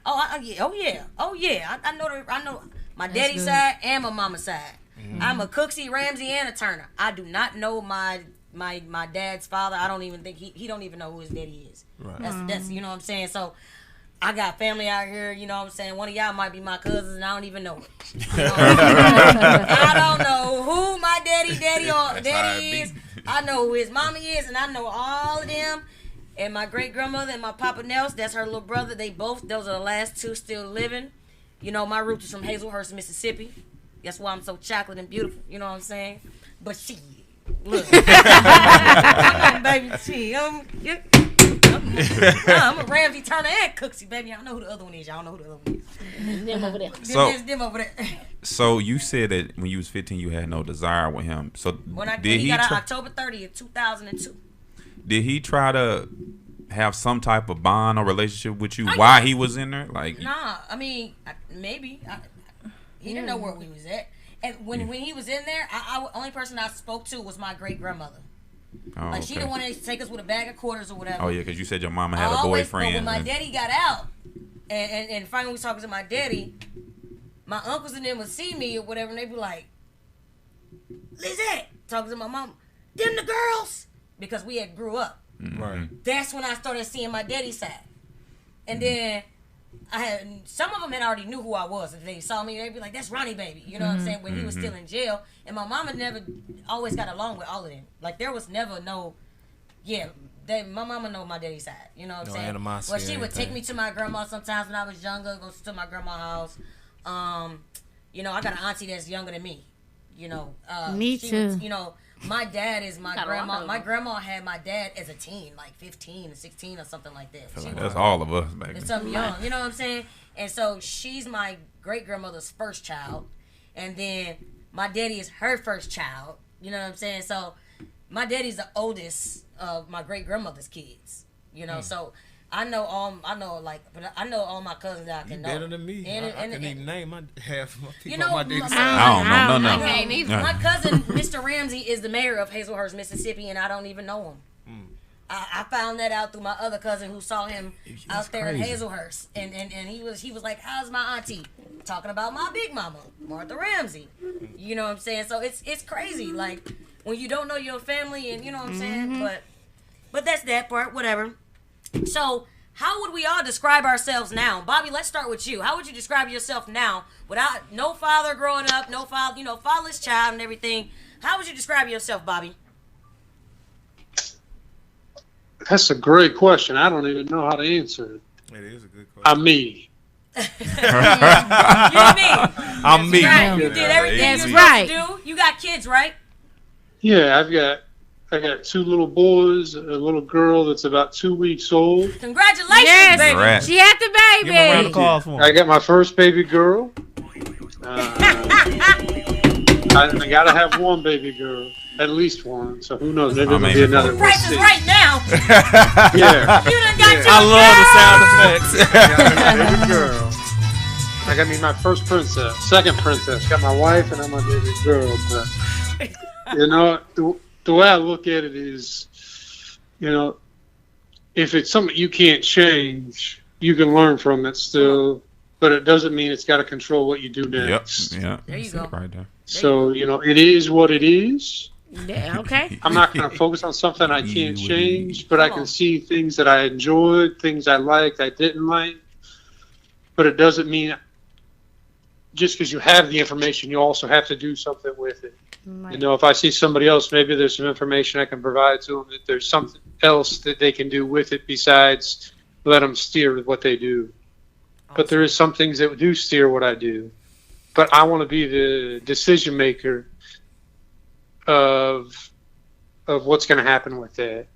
Oh yeah. I know my daddy's side and my mama's side. I'm a Cooksey, Ramsey, and a Turner. I do not know my dad's father. I don't even think he don't even know who his daddy is. Right. That's you know what I'm saying. So I got family out here, you know what I'm saying? One of y'all might be my cousins and I don't even know it. You know I don't know who my daddy is. I know who his mommy is and I know all of them. And my great grandmother and my Papa Nels, that's her little brother. Those are the last two still living. You know, my roots is from Hazelhurst, Mississippi. That's why I'm so chocolate and beautiful, you know what I'm saying? But she, look. Come on, baby. I'm a Ramsey, Turner, and Cooksey, baby. I don't know who the other one is. Y'all know who the other one is. Them over there. Them over there. So you said that when you was 15, you had no desire with him. So when he got out October 30th, 2002. Did he try to have some type of bond or relationship with you while he was in there? Like, nah, I mean, maybe. He didn't know where we was at. And when he was in there, only person I spoke to was my great grandmother. Oh, like she didn't want to take us with a bag of quarters or whatever. Oh yeah, because you said your mama had a boyfriend. When my daddy got out, and finally was talking to my daddy, my uncles and them would see me or whatever, and they'd be like, Lizette, talking to my mom, them the girls, because we had grew up. Right. That's when I started seeing my daddy's side, and then some of them had already knew who I was. If they saw me, they'd be like, "That's Ronnie, baby." You know what I'm saying? When he was still in jail, and my mama never always got along with all of them. Like there was never no, my mama know my daddy's side. You know what I'm saying? Animosity. Well, she would take me to my grandma sometimes when I was younger. Go to my grandma's house. You know, I got an auntie that's younger than me. You know, me too. You know, my dad is my grandma. My grandma had my dad as a teen, like 15 or 16 or something like that. That's all of us back then. Something young, you know what I'm saying? And so she's my great grandmother's first child, and then my daddy is her first child. You know what I'm saying? So my daddy's the oldest of my great grandmother's kids. You know, so I know all my cousins that I can know. Better than me. I can even name half of my people. You know, I don't know. I can't either. My cousin, Mr. Ramsey, is the mayor of Hazelhurst, Mississippi, and I don't even know him. I found that out through my other cousin who saw him out there in Hazelhurst, and he was like, "How's my auntie?" Talking about my big mama, Martha Ramsey. You know what I'm saying? So it's crazy, like when you don't know your family, and you know what I'm saying. But that's that part. Whatever. So how would we all describe ourselves now, Bobby? Let's start with you. How would you describe yourself now without no father growing up, no father, fatherless child and everything? How would you describe yourself, Bobby? That's a great question. I don't even know how to answer it. It is a good question. I'm me. You're me. I'm me. Right. You did everything That's you're right. supposed to do. You got kids, right? Yeah, I got 2 little boys, a little girl that's about 2 weeks old. Congratulations, Yes, baby. Right. she had the Give him a round of baby. applause for him. I got my first baby girl. I gotta have one baby girl, at least one. So who knows? Maybe there'll be another one. Price is right now. Yeah. You done got I your love girl. the sound effects. Baby girl. I got me my first princess, second princess. Got my wife and I'm my baby girl. But you know, the way I look at it is, if it's something you can't change, you can learn from it still. But it doesn't mean it's got to control what you do next. Yep. Yeah. There you go. Right there. So it is what it is. Yeah, okay. I'm not going to focus on something I can't You change, but I can see things that I enjoyed, things I liked, I didn't like. But it doesn't mean just because you have the information, you also have to do something with it. Right. If I see somebody else, maybe there's some information I can provide to them, that there's something else that they can do with it besides let them steer with what they do. But there is some things that do steer what I do. But I want to be the decision maker of what's going to happen with that.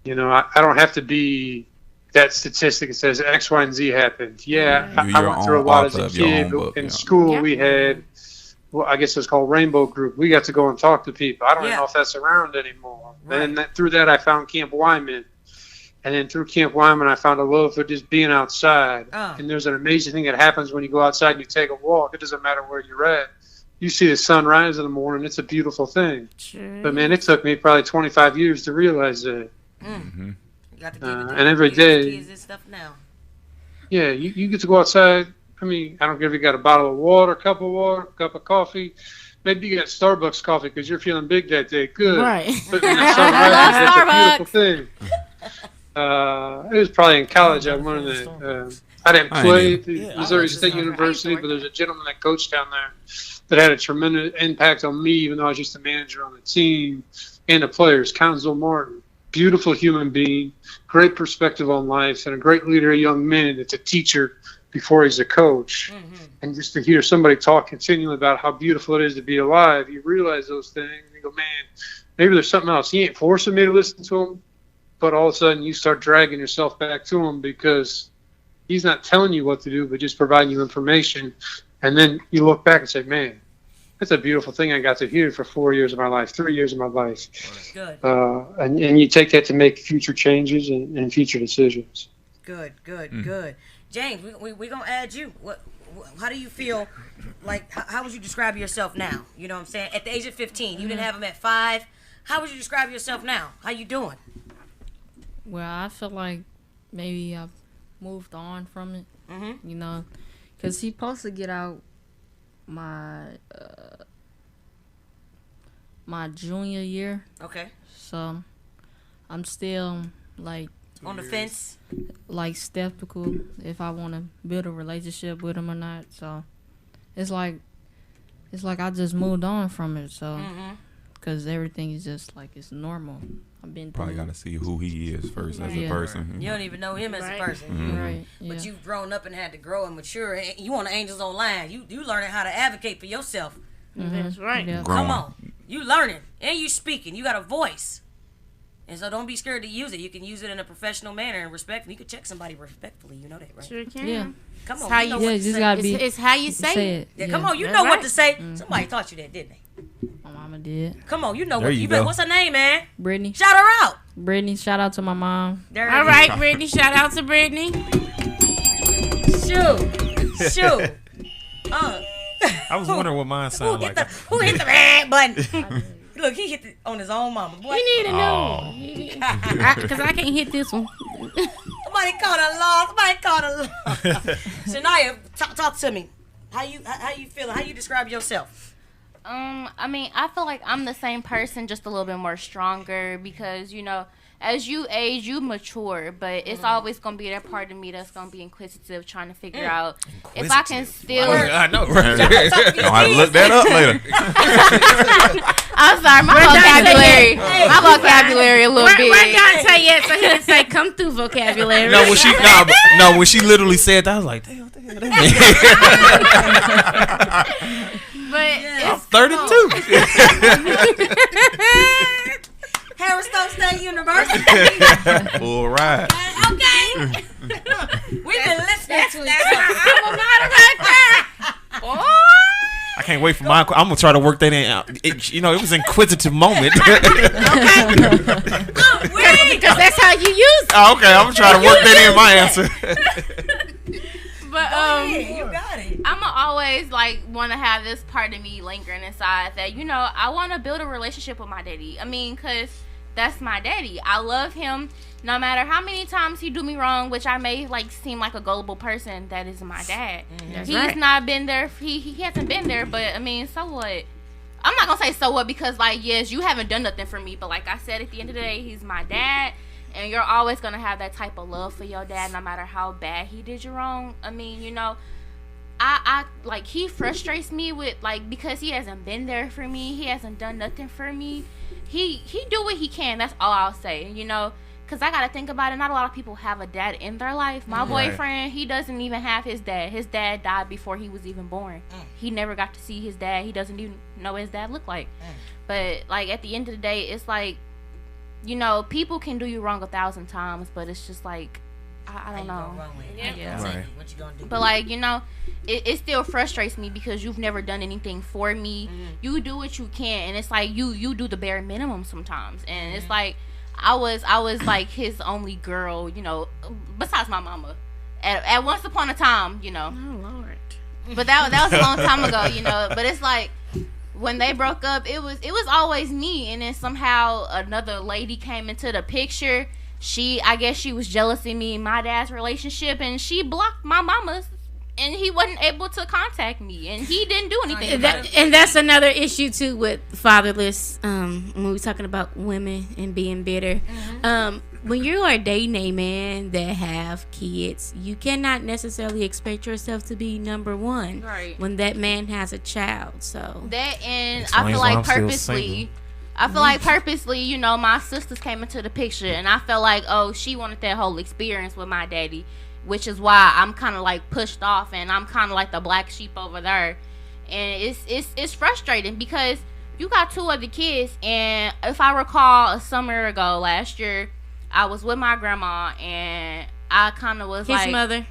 I don't have to be that statistic that says X, Y, and Z happened. Yeah, I went through a lot as a kid. In school, we had, I guess it's called Rainbow Group. We got to go and talk to people. I don't even know if that's around anymore. Right. And then through that, I found Camp Wyman. And then through Camp Wyman, I found a love for just being outside. And there's an amazing thing that happens when you go outside and you take a walk. It doesn't matter where you're at. You see the sun rise in the morning. It's a beautiful thing. Sure. But, man, it took me probably 25 years to realize that. Mm-hmm. You got to and every day, kids and stuff now. Yeah, you get to go outside. I mean, I don't care if you got a bottle of water, cup of coffee. Maybe you got Starbucks coffee because you're feeling big that day. Good. Right. But when the sun rises, that's a beautiful thing. It was probably in college I learned that. I didn't play at the Missouri State University, but there's a gentleman that coached down there that had a tremendous impact on me, even though I was just a manager on the team and the players. Conzo Martin, beautiful human being, great perspective on life, and a great leader of young men that's a teacher before he's a coach. Mm-hmm. And just to hear somebody talk continually about how beautiful it is to be alive, you realize those things, and you go, man, maybe there's something else. He ain't forcing me to listen to him. But all of a sudden, you start dragging yourself back to him because he's not telling you what to do, but just providing you information. And then you look back and say, man, that's a beautiful thing I got to hear for 4 years of my life, 3 years of my life. Good. And you take that to make future changes and future decisions. Good. James, we're going to add you. How do you feel? Like, how would you describe yourself now? You know what I'm saying? At the age of 15, you didn't have him at 5. How would you describe yourself now? How you doing? Well, I feel like maybe I've moved on from it, because he supposed to get out my my junior year. Okay. So I'm still like on the fence, like skeptical if I want to build a relationship with him or not. So it's like I just moved on from it. So because everything is just like it's normal. I've been probably got to see who he is first as a person. You don't even know him as a person. Mm-hmm. Right. But you've grown up and had to grow and mature. You on the Angels Online. You learning how to advocate for yourself. That's right. Yeah. Come on. You learning and you speaking. You got a voice. And so don't be scared to use it. You can use it in a professional manner and respectfully. You can check somebody respectfully. You know that, right? Sure can. Yeah. Come on. It's how you just gotta be. It's how you say it. Yeah, come on. You That's know what right. to say. Somebody taught you that, didn't they? My mama did. Come on. You know There what. you go. What's her name, man? Brittany. Shout her out. Brittany, shout out to my mom. All right, Brittany. Shout out to Brittany. Shoot. I was wondering what mine sounded like. Who hit the red button? Look, he hit it on his own mama. Boy. You need to know. Because I can't hit this one. Somebody called a law. Shania, talk to me. How you feeling? How you describe yourself? I mean, I feel like I'm the same person, just a little bit more stronger because, you know, as you age, you mature, but it's always going to be that part of me that's going to be inquisitive, trying to figure out if I can still... I know, right? I'll have to look that up later. I'm sorry, my vocabulary a little bit. Where Dante yet so he can say, come through vocabulary. No, when she literally said that, I was like, damn. But I'm 32. Harrison State University. Full ride. Okay. We've been listening to each I'm a moderator. I can't wait for my. I'm gonna try to work that in. It was an inquisitive moment. Because that's how you use it. Oh, okay, I'm gonna try to work that in my answer. But you got it. I'ma always like want to have this part of me lingering inside that, you know, I want to build a relationship with my daddy. I mean, cause that's my daddy. I love him. No matter how many times he do me wrong, which I may like seem like a gullible person, that is my dad. He's not been there. He hasn't been there. But I mean, so what? I'm not gonna say so what because like yes, you haven't done nothing for me. But like I said, at the end of the day, he's my dad. And you're always going to have that type of love for your dad no matter how bad he did you wrong. I mean, you know, I like, he frustrates me with, like, because he hasn't been there for me. He hasn't done nothing for me. He do what he can. That's all I'll say, you know. Because I got to think about it. Not a lot of people have a dad in their life. My boyfriend, he doesn't even have his dad. His dad died before he was even born. He never got to see his dad. He doesn't even know what his dad looked like. But, like, at the end of the day, it's like, you know, people can do you wrong 1,000 times, but it's just like, I don't know. Yeah. Right. What you gonna do? But like, you know, it still frustrates me because you've never done anything for me. You do what you can, and it's like you do the bare minimum sometimes, and it's like I was like his only girl, you know, besides my mama. At once upon a time, you know. Oh Lord. But that was a long time ago, you know. But it's like, when they broke up, it was always me, and then somehow another lady came into the picture. I guess she was jealous of me and my dad's relationship, and she blocked my mama's, and he wasn't able to contact me, and he didn't do anything about it. And that's another issue too with fatherless. When we're talking about women and being bitter, when you are dating a man that have kids, you cannot necessarily expect yourself to be number one when that man has a child. So that, and I feel like purposely, you know, my sisters came into the picture, and I felt like, oh, she wanted that whole experience with my daddy, which is why I'm kind of like pushed off, and I'm kind of like the black sheep over there, and it's frustrating because you got 2 other kids, and if I recall, a summer ago last year, I was with my grandma, and I kind of was his like mother.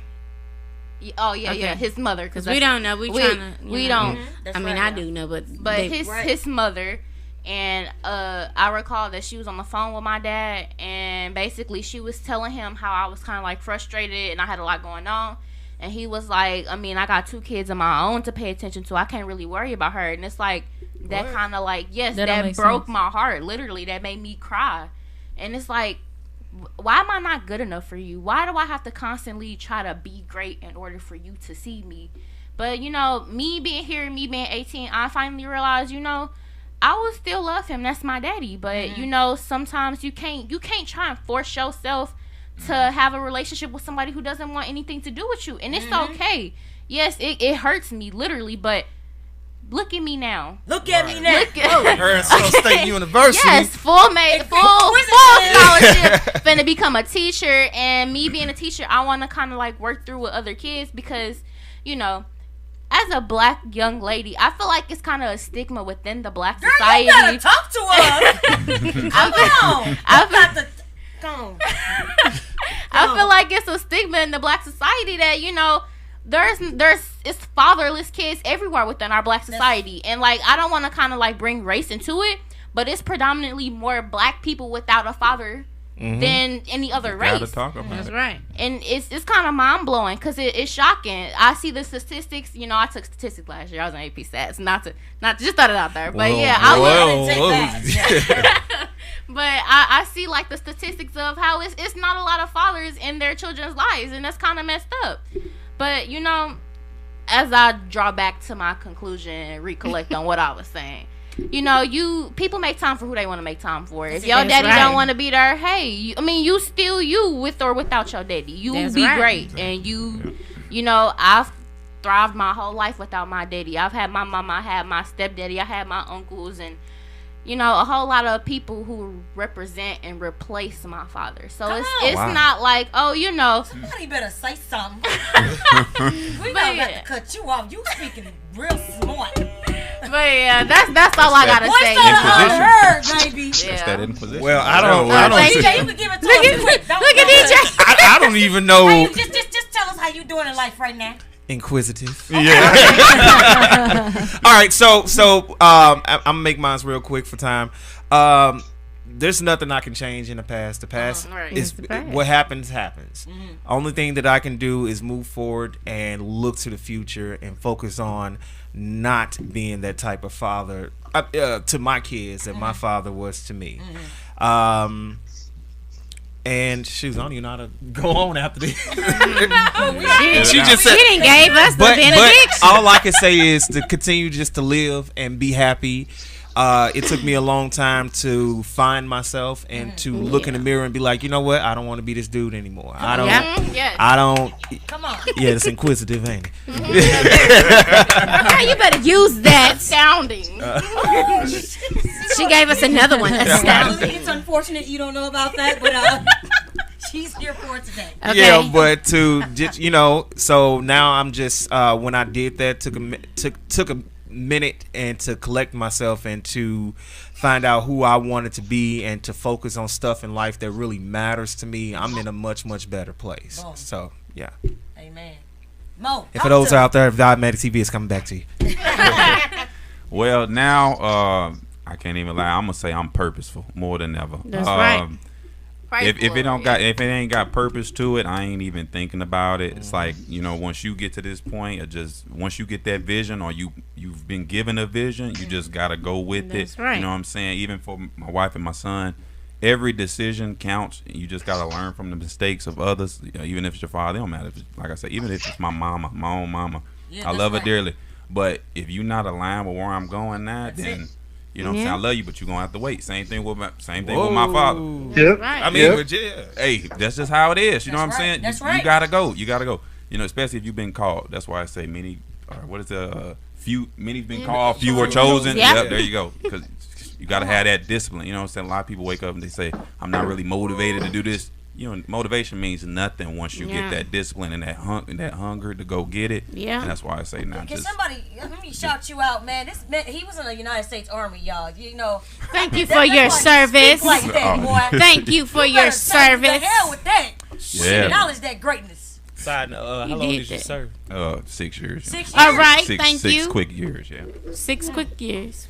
Oh yeah, okay. Yeah, his mother. Because we don't know. We don't. I mean, I do know, but his mother. And I recall that she was on the phone with my dad, and basically she was telling him how I was kind of like frustrated and I had a lot going on. And he was like, I mean, I got 2 kids of my own to pay attention to. I can't really worry about her. And it's like, that kind of like, yes, that broke my heart. Literally, that made me cry. And it's like, why am I not good enough for you? Why do I have to constantly try to be great in order for you to see me? But, you know, me being here, me being 18, I finally realized, you know, I will still love him. That's my daddy. But, you know, sometimes you can't try and force yourself to have a relationship with somebody who doesn't want anything to do with you. And it's okay. Yes, it hurts me, literally, but look at me now. Look at me now. Her at State University. Yes, full scholarship. Finna become a teacher, and me being a teacher, I want to kind of like work through with other kids because, you know, as a black young lady, I feel like it's kind of a stigma within the black society. You gotta talk to us. I feel like it's a stigma in the black society that, you know, it's fatherless kids everywhere within our black society. And like, I don't want to kind of like bring race into it, but it's predominantly more black people without a father than any other Gotta race. talk about That's it. right. And it's kind of mind blowing because it's shocking. I see the statistics. You know, I took statistics last year. I was on AP Stats. Not to just throw it out there, but yeah, I was. But I see like the statistics of how it's not a lot of fathers in their children's lives, and that's kind of messed up. But you know, as I draw back to my conclusion and recollect on what I was saying, you know, people make time for who they want to make time for. If your daddy don't want to be there, hey, you still you with or without your daddy. You be great, and you know, I've thrived my whole life without my daddy. I've had my mama, I had my stepdaddy, I had my uncles, and you know, a whole lot of people who represent and replace my father. So it's not like, oh, you know, somebody better say something. We don't got to cut you off. You speaking real smart. But yeah, that's all I gotta say. Baby. Yeah. That's that inquisition. Well, I don't. DJ, you can give it to us. Look at DJ. I don't even know. Just tell us how you doing in life right now. Inquisitive. Yeah. All right. So I'm gonna make mine real quick for time. There's nothing I can change in the past. The past is what happens. Only thing that I can do is move forward and look to the future and focus on not being that type of father to my kids that my father was to me. And shoes, I don't even know how to go on after this. She just said, didn't gave us the benediction. But all I can say is to continue just to live and be happy. It took me a long time to find myself and to look in the mirror and be like, you know what? I don't want to be this dude anymore. I don't. Come on. Yeah, it's inquisitive, ain't it? You better use that. Astounding. She gave us another one. Astounding. It's unfortunate you don't know about that, but she's here for it today. Okay. Yeah, but to just, you know, so now I'm just when I did that, took a minute and to collect myself and to find out who I wanted to be and to focus on stuff in life that really matters to me. I'm in a much better place. Boom. So yeah. Amen. Mo. And for those out there, if Dogmatic TV is coming back to you. Well, now I can't even lie. I'm gonna say I'm purposeful more than ever. That's right. If it ain't got purpose to it, I ain't even thinking about it. It's like, you know, once you get to this point, once you get that vision or you've been given a vision, you just gotta go with That's it. right. You know what I'm saying? Even for my wife and my son, every decision counts. You just gotta learn from the mistakes of others. You know, even if it's your father, it don't matter. Like I said, even if it's my mama, my own mama, I love her dearly. But if you're not aligned with where I'm going now, then you know what I'm saying? I love you, but you're going to have to wait. Same thing with my father. Yep. Right. I mean, but yeah. Hey, that's just how it is. You know what I'm saying? That's You right. gotta go. You know, especially if you've been called. That's why I say many. Many's been called, few were chosen. Yep, there you go. Because you gotta have that discipline. You know what I'm saying? A lot of people wake up and they say, "I'm not really motivated to do this." You know, motivation means nothing once you get that discipline and that hunger to go get it. Yeah, and that's why I say now. Can somebody let me shout you out, man? This man, he was in the United States Army, y'all. You know. Thank you for your service. Like that, boy. Thank you for your service. The hell with that. Yeah. Acknowledge that greatness. Side note, how long did you serve? 6 years. 6 years. All right, thank you. 6 quick years, yeah. 6 quick years.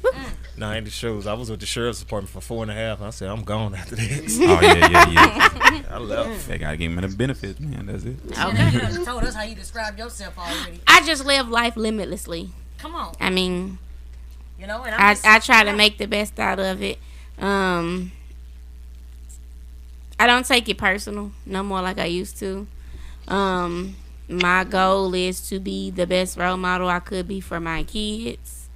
Nah, in the shows, I was with the sheriff's department for 4.5. I said, I'm gone after this. Oh yeah. I left. They gotta give me the benefits, man. That's it. Okay. You done told us how you described yourself already. I just live life limitlessly. Come on. I mean, you know, and I try to make the best out of it. I don't take it personal no more like I used to. My goal is to be the best role model I could be for my kids,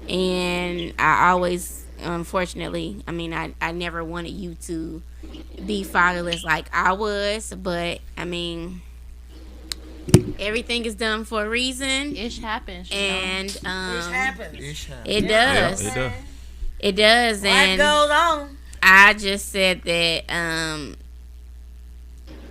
and I always, unfortunately, I mean, I never wanted you to be fatherless like I was, but I mean, everything is done for a reason. It happens, and it happens. It does. Yeah, it does. It does, and life goes on. I just said that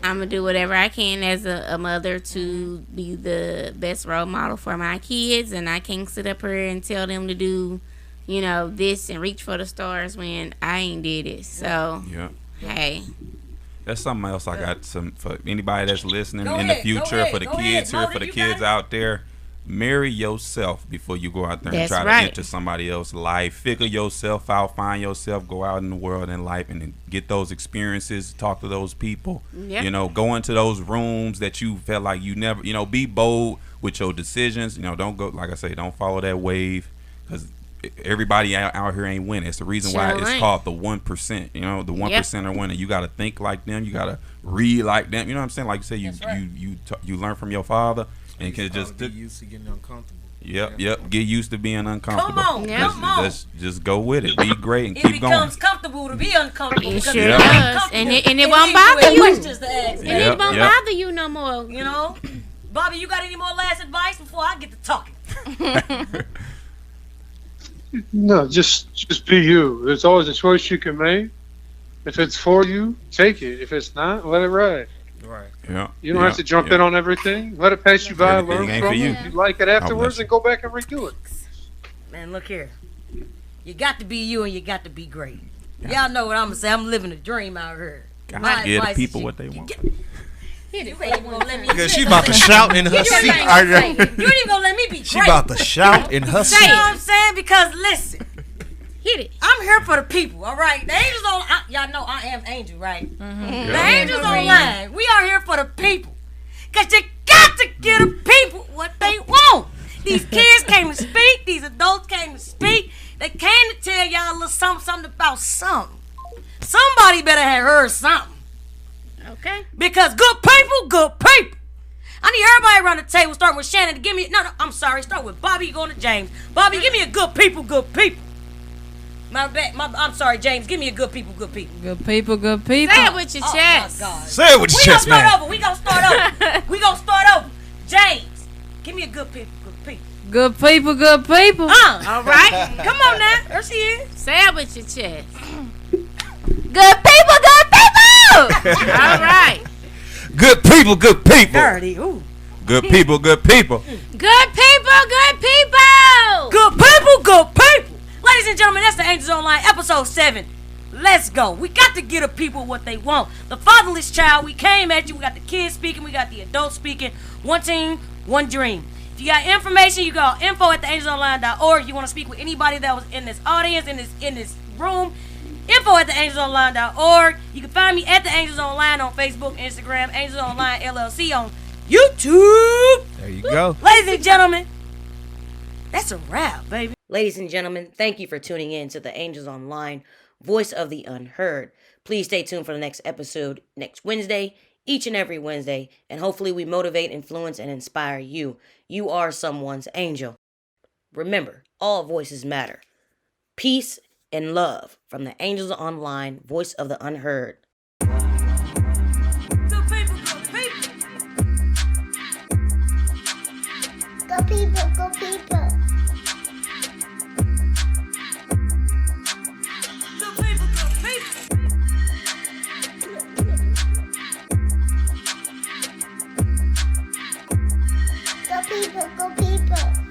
I'm gonna do whatever I can as a mother to be the best role model for my kids, and I can't sit up here and tell them to do, you know, this and reach for the stars when I ain't did it. So, hey, that's something else I got for anybody that's listening in the future, for the kids here, for the kids out there. marry yourself before you go out there and That's try right. to enter somebody else's life. Figure yourself out, find yourself, go out in the world in life and get those experiences, talk to those people. Yep. You know, go into those rooms that you felt like you never, you know, be bold with your decisions. You know, don't go, like I say, don't follow that wave, because everybody out here ain't winning. It's the reason why Sure it's ain't. called the 1%. You know, the 1% are winning. You got to think like them. You got to read like them. You know what I'm saying? Like you say, you learn from your father and can just get used to getting uncomfortable. Yep. Get used to being uncomfortable. Come on, Yeah. come on. Just go with it. Be great and It keep going. becomes comfortable to be uncomfortable. It because sure it's does. uncomfortable. And it It won't leaves bother with you. questions to ask. And Yep, it won't yep. bother you no more. You know, Bobby, you got any more last advice before I get to talking? No, just be you. There's always a choice you can make. If it's for you, take it. If it's not, let it ride. Right. Yeah. You don't have to jump in on everything. Let it pass you by. Everything Learn ain't from for it. you. If you like it afterwards, bless you. and go back and redo it. Man, look here. You got to be you and you got to be great. Y'all know what I'm going to say. I'm living a dream out here. Gotta My give the advice people is what they want. You ain't even gonna let me Because say she about to nothing. shout in her seat. You ain't even gonna let me be She great. about to shout in her You seat. know what I'm saying? Because listen, Hit it. I'm here for the people, all right? The angels y'all know I am angel, right? Mm-hmm. The angels online. We are here for the people. Because you got to give the people what they want. These kids came to speak. These adults came to speak. They came to tell y'all a little something about something. Somebody better have heard something. Okay. Because good people, good people. I need everybody around the table, starting with Shannon, to give me, I'm sorry, start with Bobby, going to James. Bobby, give me a good people, good people. I'm sorry, James, give me a good people, good people. Good people, good people. Say it with your chest. My God. Say it with your chest, man. We gonna start over. We gonna start over. James, give me a good people, good people. Good people, good people. All right. Come on now. There she is. Say it with your chest. Good people, good people. All right. Good people, good people. Dirty. Ooh. Good people, good people. Good people, good people. Good people, good people. Ladies and gentlemen, that's the Angels Online, episode 7. Let's go. We got to give the people what they want. The fatherless child, we came at you. We got the kids speaking. We got the adults speaking. One team, one dream. If you got information, you got info@theangelsonline.org. You want to speak with anybody that was in this audience, in this room, info@theangelsonline.org. You can find me at The Angels Online on Facebook, Instagram, Angels Online LLC on YouTube. There you go. Ladies and gentlemen, that's a wrap, baby. Ladies and gentlemen, thank you for tuning in to the Angels Online, Voice of the Unheard. Please stay tuned for the next episode next Wednesday, each and every Wednesday, and hopefully we motivate, influence, and inspire you. You are someone's angel. Remember, all voices matter. Peace and love from the Angels Online, Voice of the Unheard. Good people, good people. Go people, go people. Good people, good people. Go people, go people.